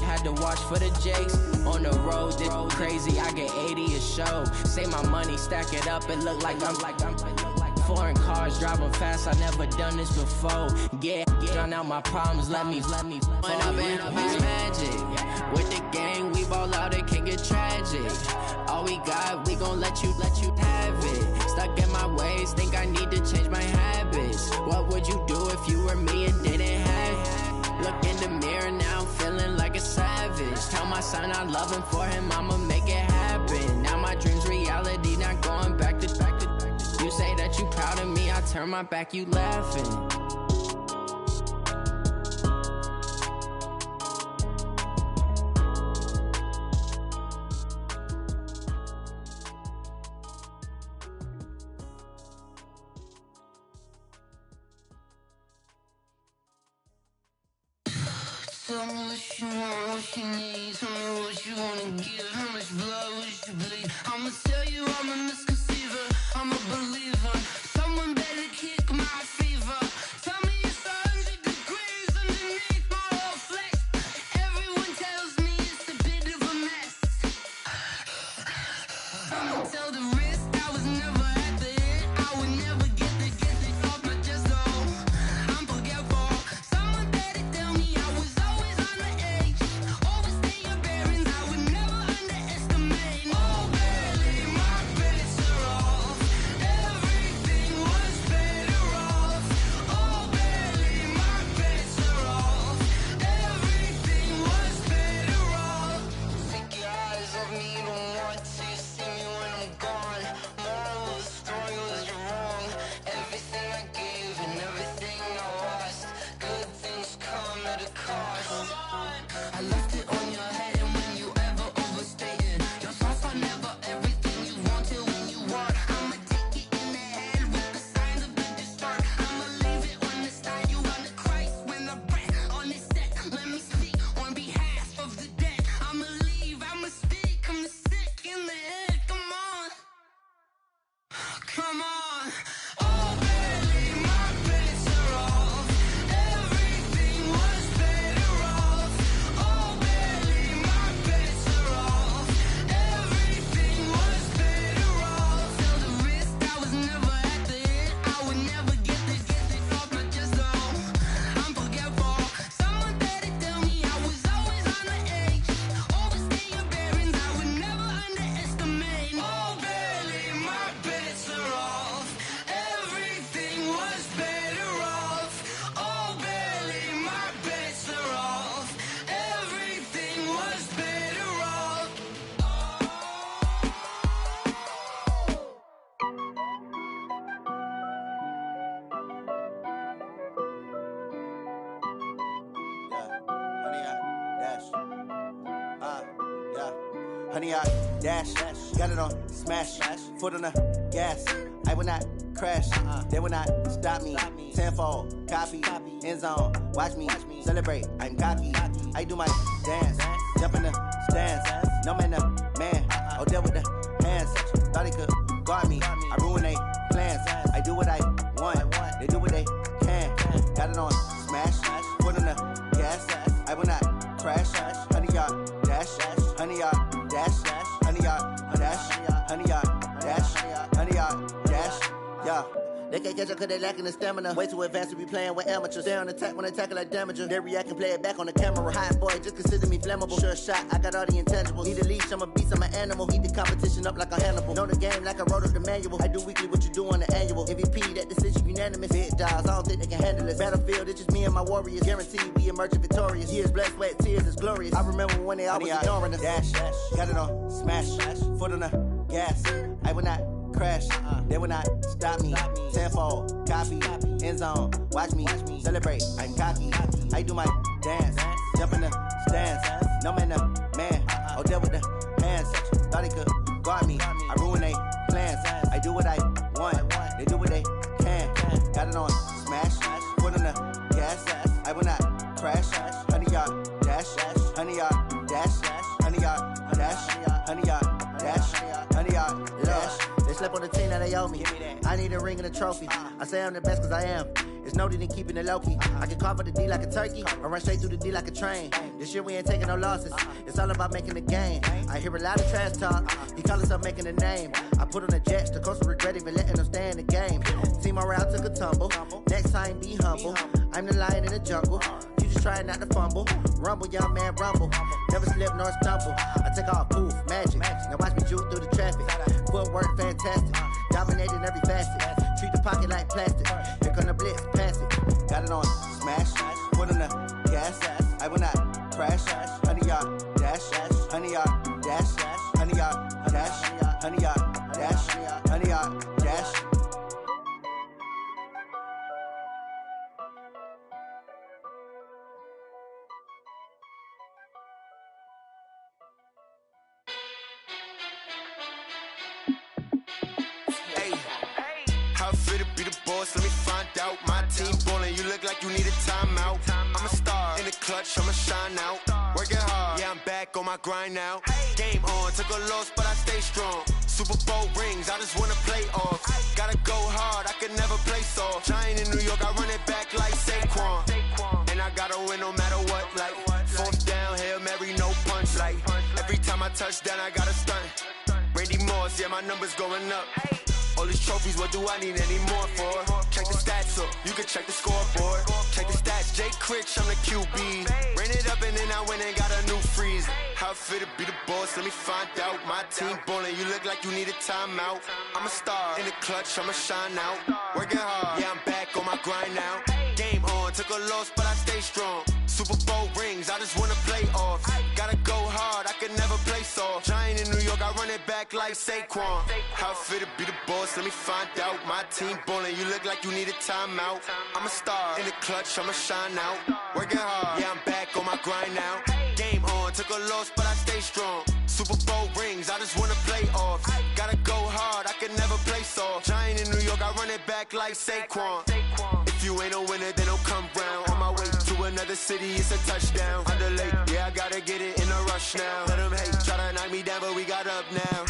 had to watch for the Jakes. On the road, this crazy, I get 80 a show. Say my money, stack it up, it look like I'm foreign cars, driving fast, I never done this before. Get drown out my problems, let me When up and it's magic. With the gang, we ball out, it can get tragic. All we got, we gon' let you have it. Stuck in my ways, think I need to change my habits. What would you do if you were me and didn't have it? Look in the mirror now, I'm feeling like a savage. Tell my son I love him for him, I'ma make it happen. Now my dream's reality, not going back to. You say that you proud of me, I turn my back, you laughing. Tell me what you want, what you need. Tell me what you wanna give. How much blood would you bleed? I'ma tell you I'm a misconceiver, I'm a believer. Someone better kick my fever. Tell me it's 100 degrees underneath my whole flesh. Everyone tells me it's a bit of a mess. I'ma tell the risk I was never at the hit. I would never get it off my chest though. I'm forgetful. Someone better tell me I was always on the edge. Overstay your bearings, I would never underestimate. Oh barely, my bets are off. Everything was better off. Oh barely, my bets are off. Everything was better off. Take your eyes off me, you don't want to see me when I'm gone. Moral of the story was you're wrong. Everything I gave and everything I lost. Good things come at a cost. I left it on your head, and when you ever overstay it, your thoughts are never everything you wanted when you want. I'ma take it in the head with the signs of the distort. I'ma leave it on the side, you on the Christ when I breath on this set. Let me speak on behalf of the dead. I'ma leave, I'ma speak, I'm the sick in the head. Come on, come on. Oh barely, my bets are off. Everything was better off. Oh barely, my bets are off. Everything was better off. Tell the risk I was never at the hit. I would never get it off my chest though. I'm forgetful. Someone better tell me I was always on the edge. Overstay your bearings, I would never underestimate. Oh barely, my bets are off. Everything was better off. Oh barely, my bets are off. Everything was better off. Honey, I dash, got it on smash, foot on the gas. I will not crash, they will not stop me. Tenfold, copy, end zone, watch me celebrate. I'm cocky, I do my dance, jump in the stands. No man, the man, oh there with the hands. Thought he could guard me, I ruin they plans. I do what I want, they do what they can. Got it on smash, foot on the gas. I will not crash, honey, y'all dash, honey, y'all dash, honey, y'all dash, honey, y'all dash, honey, y'all dash, yeah. They can't catch up cause they lacking the stamina. Way too advanced to be playing with amateurs. Stay on attack when they tackle like damager. They react and play it back on the camera. Hot boy, just consider me flammable. Sure shot, I got all the intangibles. Need a leash, I'm a beast, I'm an animal. Heat the competition up like a Hannibal. Know the game like I wrote up the manual. I do weekly what you do on the annual. MVP, that decision unanimous. Big dogs, I don't think they can handle this. Battlefield, it's just me and my warriors. Guaranteed we emerge victorious. Years, blood, sweat, tears, it's glorious. I remember when they always ignoring us. Dash, got it on smash, foot on the gas. I will not crash, they will not stop me. Tenfold, copy, end zone, watch me celebrate. I'm cocky, I do my dance, Jump in the stands, no man, man. Oh, there with the hands. Thought he could guard me. I ruin they plans. I do what I want. They do what they can. Got it on smash. Foot on the gas. I will not crash. 100-yard dash. 100-yard dash. 100-yard dash. 100-yard dash. 100-yard dash. They slept on the team that they owe me. I need a ring and a trophy. I say I'm the best cause I am. It's noted in keeping it low-key. I can carve up the D like a turkey or run straight through the D like a train. This year we ain't taking no losses. It's all about making the game. I hear a lot of trash talk. He call himself making a name. I put on the Jets. The coach will regret even letting them stay in the game. Team morale took a tumble. Next time be humble. I'm the lion in the jungle. You just trying not to fumble. Rumble, young man, rumble. Never slip nor stumble. I take off, poof, magic. Now watch me juke through the traffic. Footwork fantastic. Dominating every facet. Treat the pocket like plastic. Here come the blitz, pass it. Got it on smash. Foot on the gas. I will not crash. 100-yard dash. 100-yard dash. 100-yard dash. 100-yard dash. 100-yard dash. Let me find out. My team ballin', you look like you need a timeout. I'm a star in the clutch, I'ma shine out. Working hard, yeah, I'm back on my grind now. Game on, took a loss, but I stay strong. Super Bowl rings, I just wanna play off. Gotta go hard, I can never play soft. Giant in New York, I run it back like Saquon. And I gotta win no matter what, like fourth down, Hail Mary, no punch. Like every time I touch down, I gotta stunt. Randy Moss, yeah, my numbers going up. All these trophies, what do I need any more for? Check the stats up, you can check the scoreboard. Check the stats, Jay Critch, I'm the QB. Ran it up and then I went and got a new freeze. How it fit to be the boss, let me find out. My team ballin', you look like you need a timeout. I'm a star in the clutch, I'ma shine out. Working hard, yeah, I'm back on my grind now. Game on, took a loss, but I stay strong. Super Bowl rings, I just wanna play off. Gotta go hard, I can never play soft. Giant in New York, I run it back like Saquon. How it fit to be the boss, let me find out. My team ballin', you look like you need a timeout. I'm a star in the clutch, I'ma shine out. Working hard, yeah, I'm back on my grind now. Game on, took a loss, but I stay strong. Super Bowl rings, I just wanna play off. Gotta go hard, I can never play soft. Giant in New York, I run it back like Saquon. If you ain't a winner, then don't come round. On my way to another city, it's a touchdown. Underlay, yeah, I gotta get it in a rush now. Let them hate, try to knock me down, but we got up now.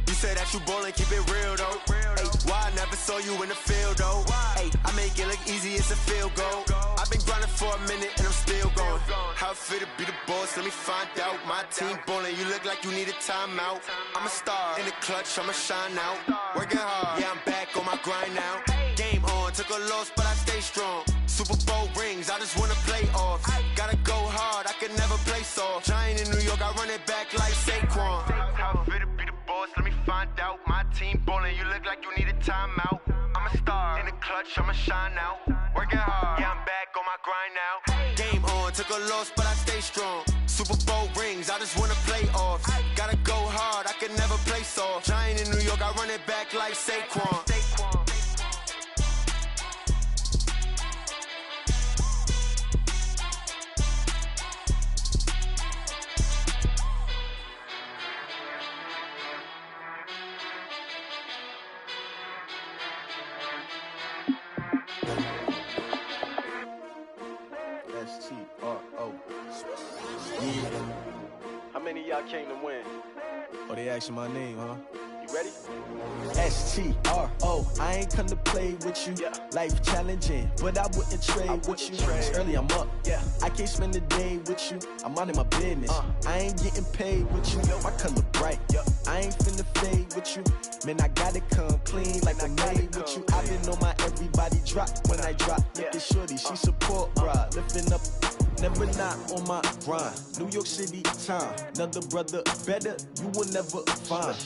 You said that you ballin', keep it real though. Ay, why I never saw you in the field though? Ay, I make it look easy, it's a field goal. I've been grinding for a minute and I'm still going. How it fit to be the boss, let me find out. My team ballin', you look like you need a timeout. I'm a star in the clutch, I'ma shine out. Working hard, yeah, I'm back on my grind now. Game on, took a loss, but I stay strong. Super Bowl rings, I just wanna play off. Gotta go hard, I can never play soft. Giant in New York, I run it back like Saquon. How it fit to be the boss, let me find out. My team ballin', you look like you need a timeout. I'm a star in the clutch, I'ma shine out. Working hard, yeah, I'm back on my grind now. Game on, took a loss, but I stay strong. Super Bowl rings, I just wanna play off. Gotta go hard, I can never play soft. Giant in New York, I run it back like Saquon. How many of y'all came to win? Oh, they asking my name, huh? You ready? STRO, I ain't come to play with you. Yeah. Life challenging, but I wouldn't trade with you. It's early, I'm up. Yeah. I can't spend the day with you. I'm minding my business. I ain't getting paid with you. My color bright. I ain't finna fade with you. Man, I gotta come clean like I'm made with you. I been on my everybody drop when I drop. Look at shorty, she support, bruh. Lifting up. Never not on my grind. New York City time. Another brother better, you will never find.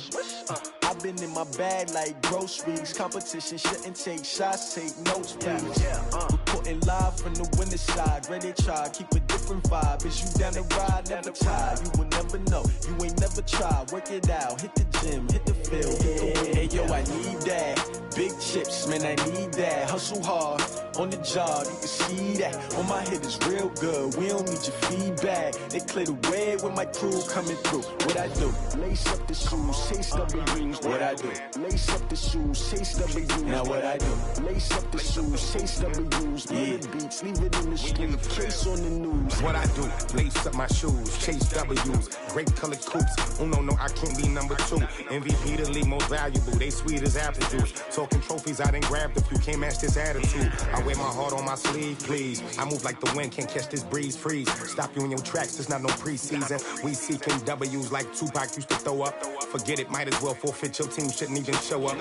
I've been in my bag like groceries. Competition shouldn't take shots, take notes, please. Reporting live from the winter side. Ready to try, keep a different vibe. Is you down the ride, never tired. You will never know, you ain't never tried. Work it out, hit the gym, hit the field. Hey yo, I need that. big chips, man, I need that. Hustle hard on the job, you can see that. On my head is real good, we don't need your feedback. They clear the way with my crew coming through. What I do? Lace up the shoes, chase W's. What I do? Lace up the shoes, chase W's. Now what I do? Lace up the shoes, chase W's. Yeah, beats, leave it in the street, case on the news. What I do? Lace up my shoes, chase W's. Grape colored coops. Oh no, I can't be number 2. MVP the league most valuable. They sweet as apple juice. Talking trophies, I done grabbed a few. Can't match this attitude. I wear my heart on my sleeve, please. I move like the wind, can't catch this breeze. Freeze. Stop you in your tracks. There's not no preseason. We seeking W's like Tupac used to throw up. Forget it, might as well forfeit. Your team shouldn't even show up.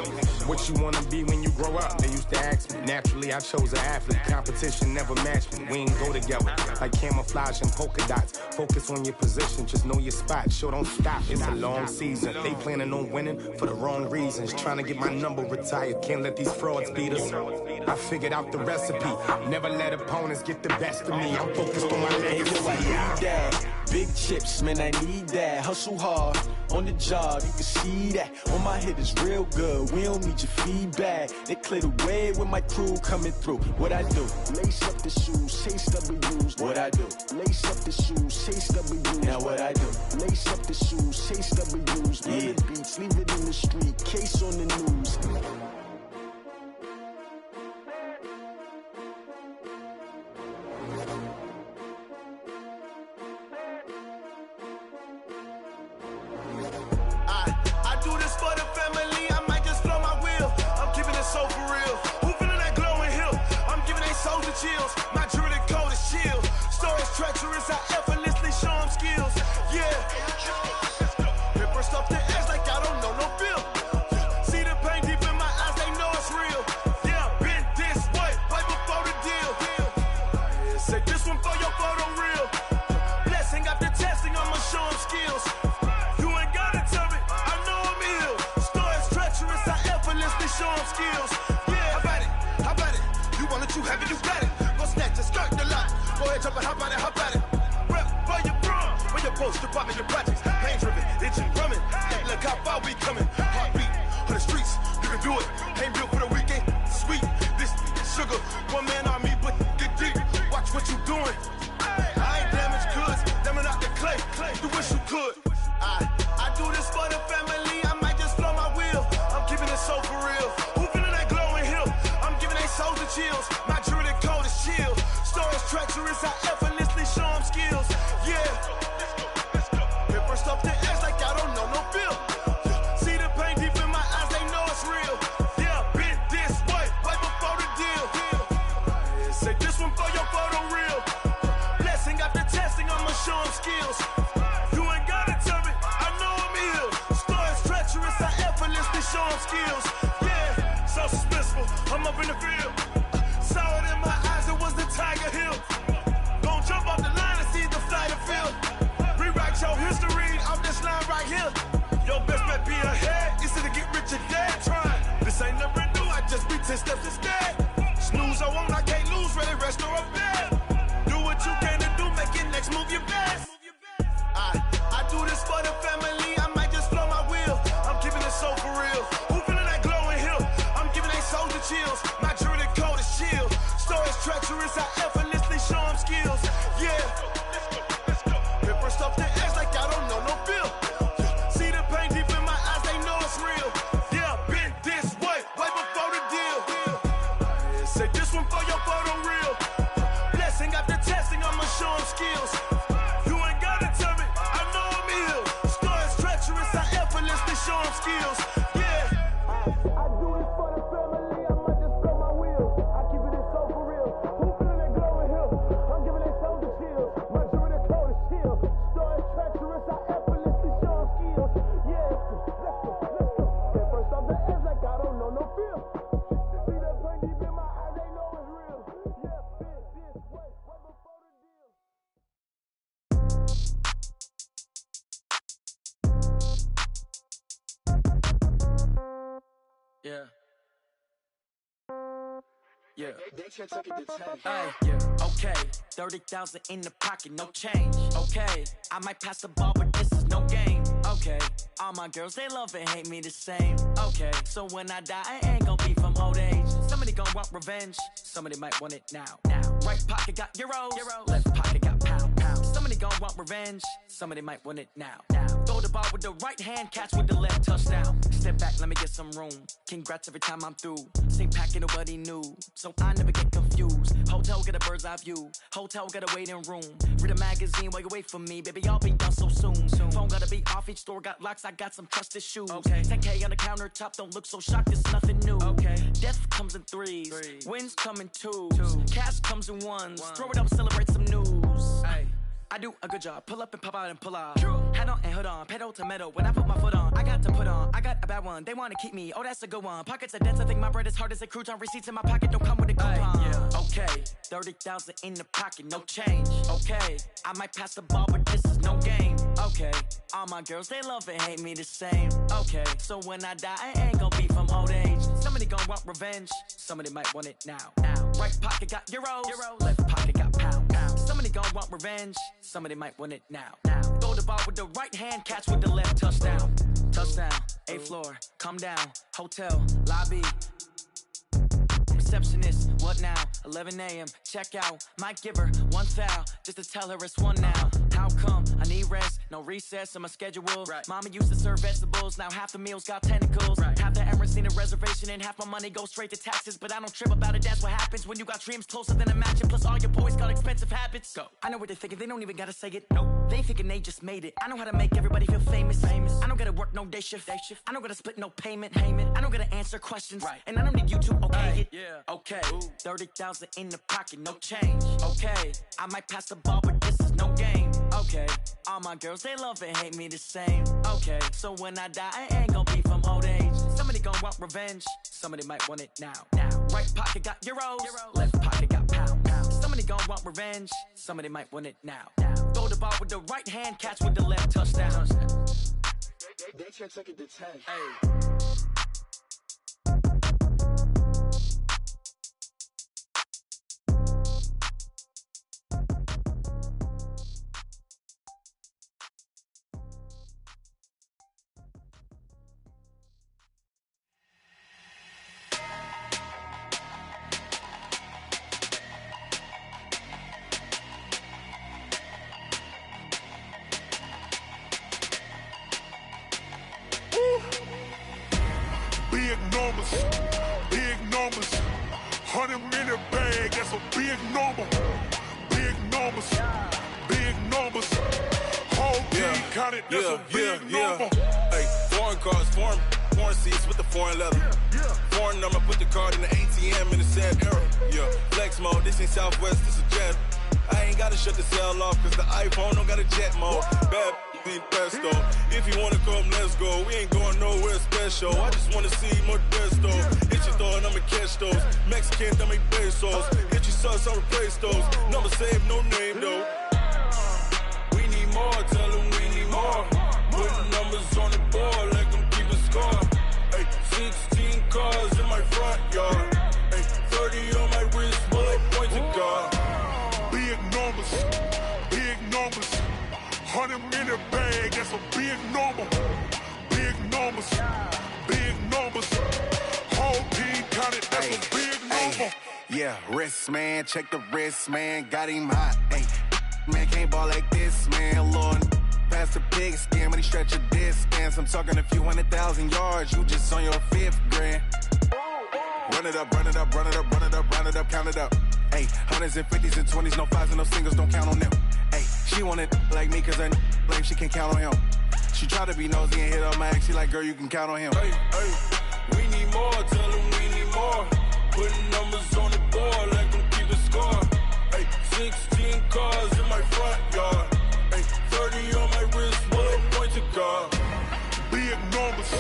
What you wanna be when you grow up? They used to ask me. Naturally, I chose an athlete. Competition never matched me. We ain't go together like camouflage and polka dots. Focus on your position, just know your spot. Sure, don't stop. It's a long season. They planning on winning for the wrong reasons. Trying to get my number retired. Can't let these frauds beat us. I figured out the recipe. Never let opponents get the best of me. I'm focused on my legacy. I need that. Big chips, man, I need that. Hustle hard on the job, you can see that. On my head is real good, we don't need your feedback. They clear the way with my crew coming through. What I do? Lace up the shoes, chase W's. What I do? Lace up the shoes, chase W's. Now what I do? Lace up the shoes, chase W's. Yeah, beats, leave it in the street, case on the news. I do this for the family, I might just blow my wheel. I'm keeping it so for real. Who feeling that glowing hill? I'm giving they souls the chills. My jewelry code is chill. Stories treacherous, I effortlessly show them skills. Yeah. Hip burst off the edge like I don't know no feel. See the pain deep in my eyes, they know it's real. Yeah, been this way, right before the deal. Say this one for your photo real. Blessing after testing, I'ma show them skills. You ain't gotta tell me, I know I'm ill. Stories treacherous, I effortlessly show them skills. Yeah, how about it? You want it, you have it, you got it. Go snatch it, skirt the lot. Go ahead, jump it, how about it? Rep for your brum, for your post, department, your projects. Pain driven, itching, drumming. Look how far we coming. Heartbeat on the streets, you can do it. Ain't built for the weekend, sweet. This sugar, one man army, but get deep. Watch what you doing. I ain't damaged goods, damn out the clay. You wish you could. I do this for the family, I might just blow my wheel. I'm keeping it so for real. Who feeling that glowing hill? I'm giving they souls the chills. My jewelry code is chill. Stories treacherous, I effortlessly show them skills. Yeah. Hip burst off the edge like I don't know no feel. See the pain deep in my eyes, they know it's real. Yeah, been this way, right before the deal. Say this one for your photo real. Blessing after testing, I'ma show them skills. You ain't gotta tell me, I know I'm ill. Stories treacherous, I effortlessly show them skills. Yeah, so suspenseful, I'm up in the field. Saw it in my eyes, it was the Tiger Hill. Gon' jump off the line and see the flight of field. Rewrite your history off this line right here. Your best bet be ahead, easy to get rich or dead. Trying, this ain't never new, I just be 10 steps instead. Snooze I won't, I can't lose, ready, rest or up bed. Do what you can to do, make your next move your best. I do this for the family, I might just blow my wheel. I'm keeping it so for real. Who feeling that glowing hill? I'm giving they souls the chills. My jewelry code is chill. Stories treacherous, I effortlessly show them skills. Yeah. Hip burst off the edge like I don't know no feel. See the pain deep in my eyes, they know it's real. Yeah, been this way, right before the deal. Say this one for your photo real. Blessing after testing, I'ma show them skills. You ain't gotta tell me, I know I'm ill. Stories treacherous, I effortlessly show them skills. Yeah. I do this for the family, I might just blow my wheel. I keep it so for real. Who feeling that glowing hill? I'm giving they souls the chills. My jewelry code is chill. Stories treacherous, I effortlessly show them skills. Yeah, let's go. Hit first off the edge like I don't know no feel. See that pain deep in my eyes, they know it's real. Yeah, been this way, right before the deal. Yeah. Yeah. Hey, yeah. Okay. 30,000 in the pocket, no change. Okay. I might pass the ball, but this is no game. Okay, all my girls, they love and hate me the same. Okay, so when I die, I ain't gon' be from old age. Somebody gon' want revenge, somebody might want it now. Right pocket got euros, left pocket got pound. Somebody gon' want revenge, somebody might want it now. Throw the ball with the right hand, catch with the left, touchdown. Step back, let me get some room. Congrats every time I'm through. Same packet, nobody knew, so I never get confused. Hotel get a bird's eye view, hotel got a waiting room. Read a magazine while you wait for me, baby, I'll be done so soon. Phone gotta be off, each store got locks, I got some trusted shoes. 10K on the countertop, don't look so shocked, it's nothing new. Death comes in threes, wins come in twos, cash comes in ones. Throw it up, celebrate some news. I do a good job, pull up and pop out and pull out. Head on and hood on, pedal to metal. When I put my foot on, I got to put on. I got a bad one, they wanna keep me, oh that's a good one. Pockets are dense, I think my bread is hard as a crouton. Receipts in my pocket don't come with a coupon. Okay, 30,000 in the pocket, no change. Okay, I might pass the ball, but this is no game. Okay, all my girls, they love and hate me the same. Okay, so when I die, I ain't gon' be from old age. Somebody gon' want revenge, somebody might want it now. Right pocket got euros, left pocket got pound. Somebody gon' want revenge, somebody might want it now. Throw the ball with the right hand, catch with the left, touchdown. Touchdown, 8th floor, come down, hotel, lobby. Receptionist, what now? 11 a.m., check out. Might give her one foul, just to tell her it's one now. How come? I need rest, no recess in my schedule. Mama used to serve vegetables, now half the meals got tentacles. Half the Emirates need a reservation and half my money goes straight to taxes. But I don't trip about it, that's what happens when you got dreams closer than a match. And plus all your boys got expensive habits. Go. I know what they're thinking, they don't even gotta say it. Nope. They thinking they just made it. I know how to make everybody feel famous. I don't gotta work no day shift. I don't gotta split no payment. I don't gotta answer questions. And I don't need you to okay it. Okay, 30,000 in the pocket, no change. Okay, I might pass the ball, but this is no game. Okay, all my girls, they love and hate me the same. Okay, so when I die, I ain't gon' be from old age. Somebody gon' want revenge, somebody might want it now. Right pocket got euros, left pocket got pound. Somebody gon' want revenge, somebody might want it now. Throw the ball with the right hand, catch with the left, touchdown. They can't take it to 10. Big numbers, 100-minute bag, that's a big number. Big numbers, whole team counted, that's a big number. Hey, foreign cars, foreign seats with the foreign leather. Foreign number, put the card in the ATM in the sad era. Flex mode, this ain't Southwest, this is Jet. I ain't gotta shut the cell off, cause the iPhone don't got a jet mode. Bad be pesto. If you wanna come, let's go. We ain't going nowhere special. I just wanna see more desto. Hit your thought, I'ma catch those. Mexican, dame pesos. Hit your sus, I'll replace those. Number saved, no name though. We need more, tell them we need more. Putting numbers on the board, let them keep a score. Hey, 16 cars in my front yard. Hey, 30 on my wrist, bullet point to God. Big numbers, 100-minute bag, that's a big number. Big numbers, whole team counted, that's a big number. Yeah, wrist man, check the wrist man, got him hot. Hey, man can't ball like this, man. Lord, past the pig skin when he stretch a distance. I'm talking a few 100,000 yards, you just on your 5th grand. Run it up, count it up. Hey, 100s and 50s and 20s, no 5s and no singles, don't count on them. Hey, she wanted like me cause her like she can count on him. She tried to be nosy and hit up my ex, she like, girl, you can count on him. Hey, we need more, tell them we need more. Putting numbers on the board, let them keep a score. Hey, 16 cars in my front yard. Hey, 30 on my wrist, bullet point to God. Big numbers,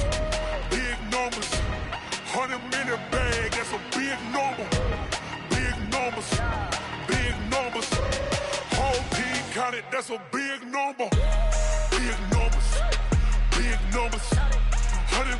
100-minute bag, that's a big number. Big numbers, whole team counted, that's a big number. Big numbers, 100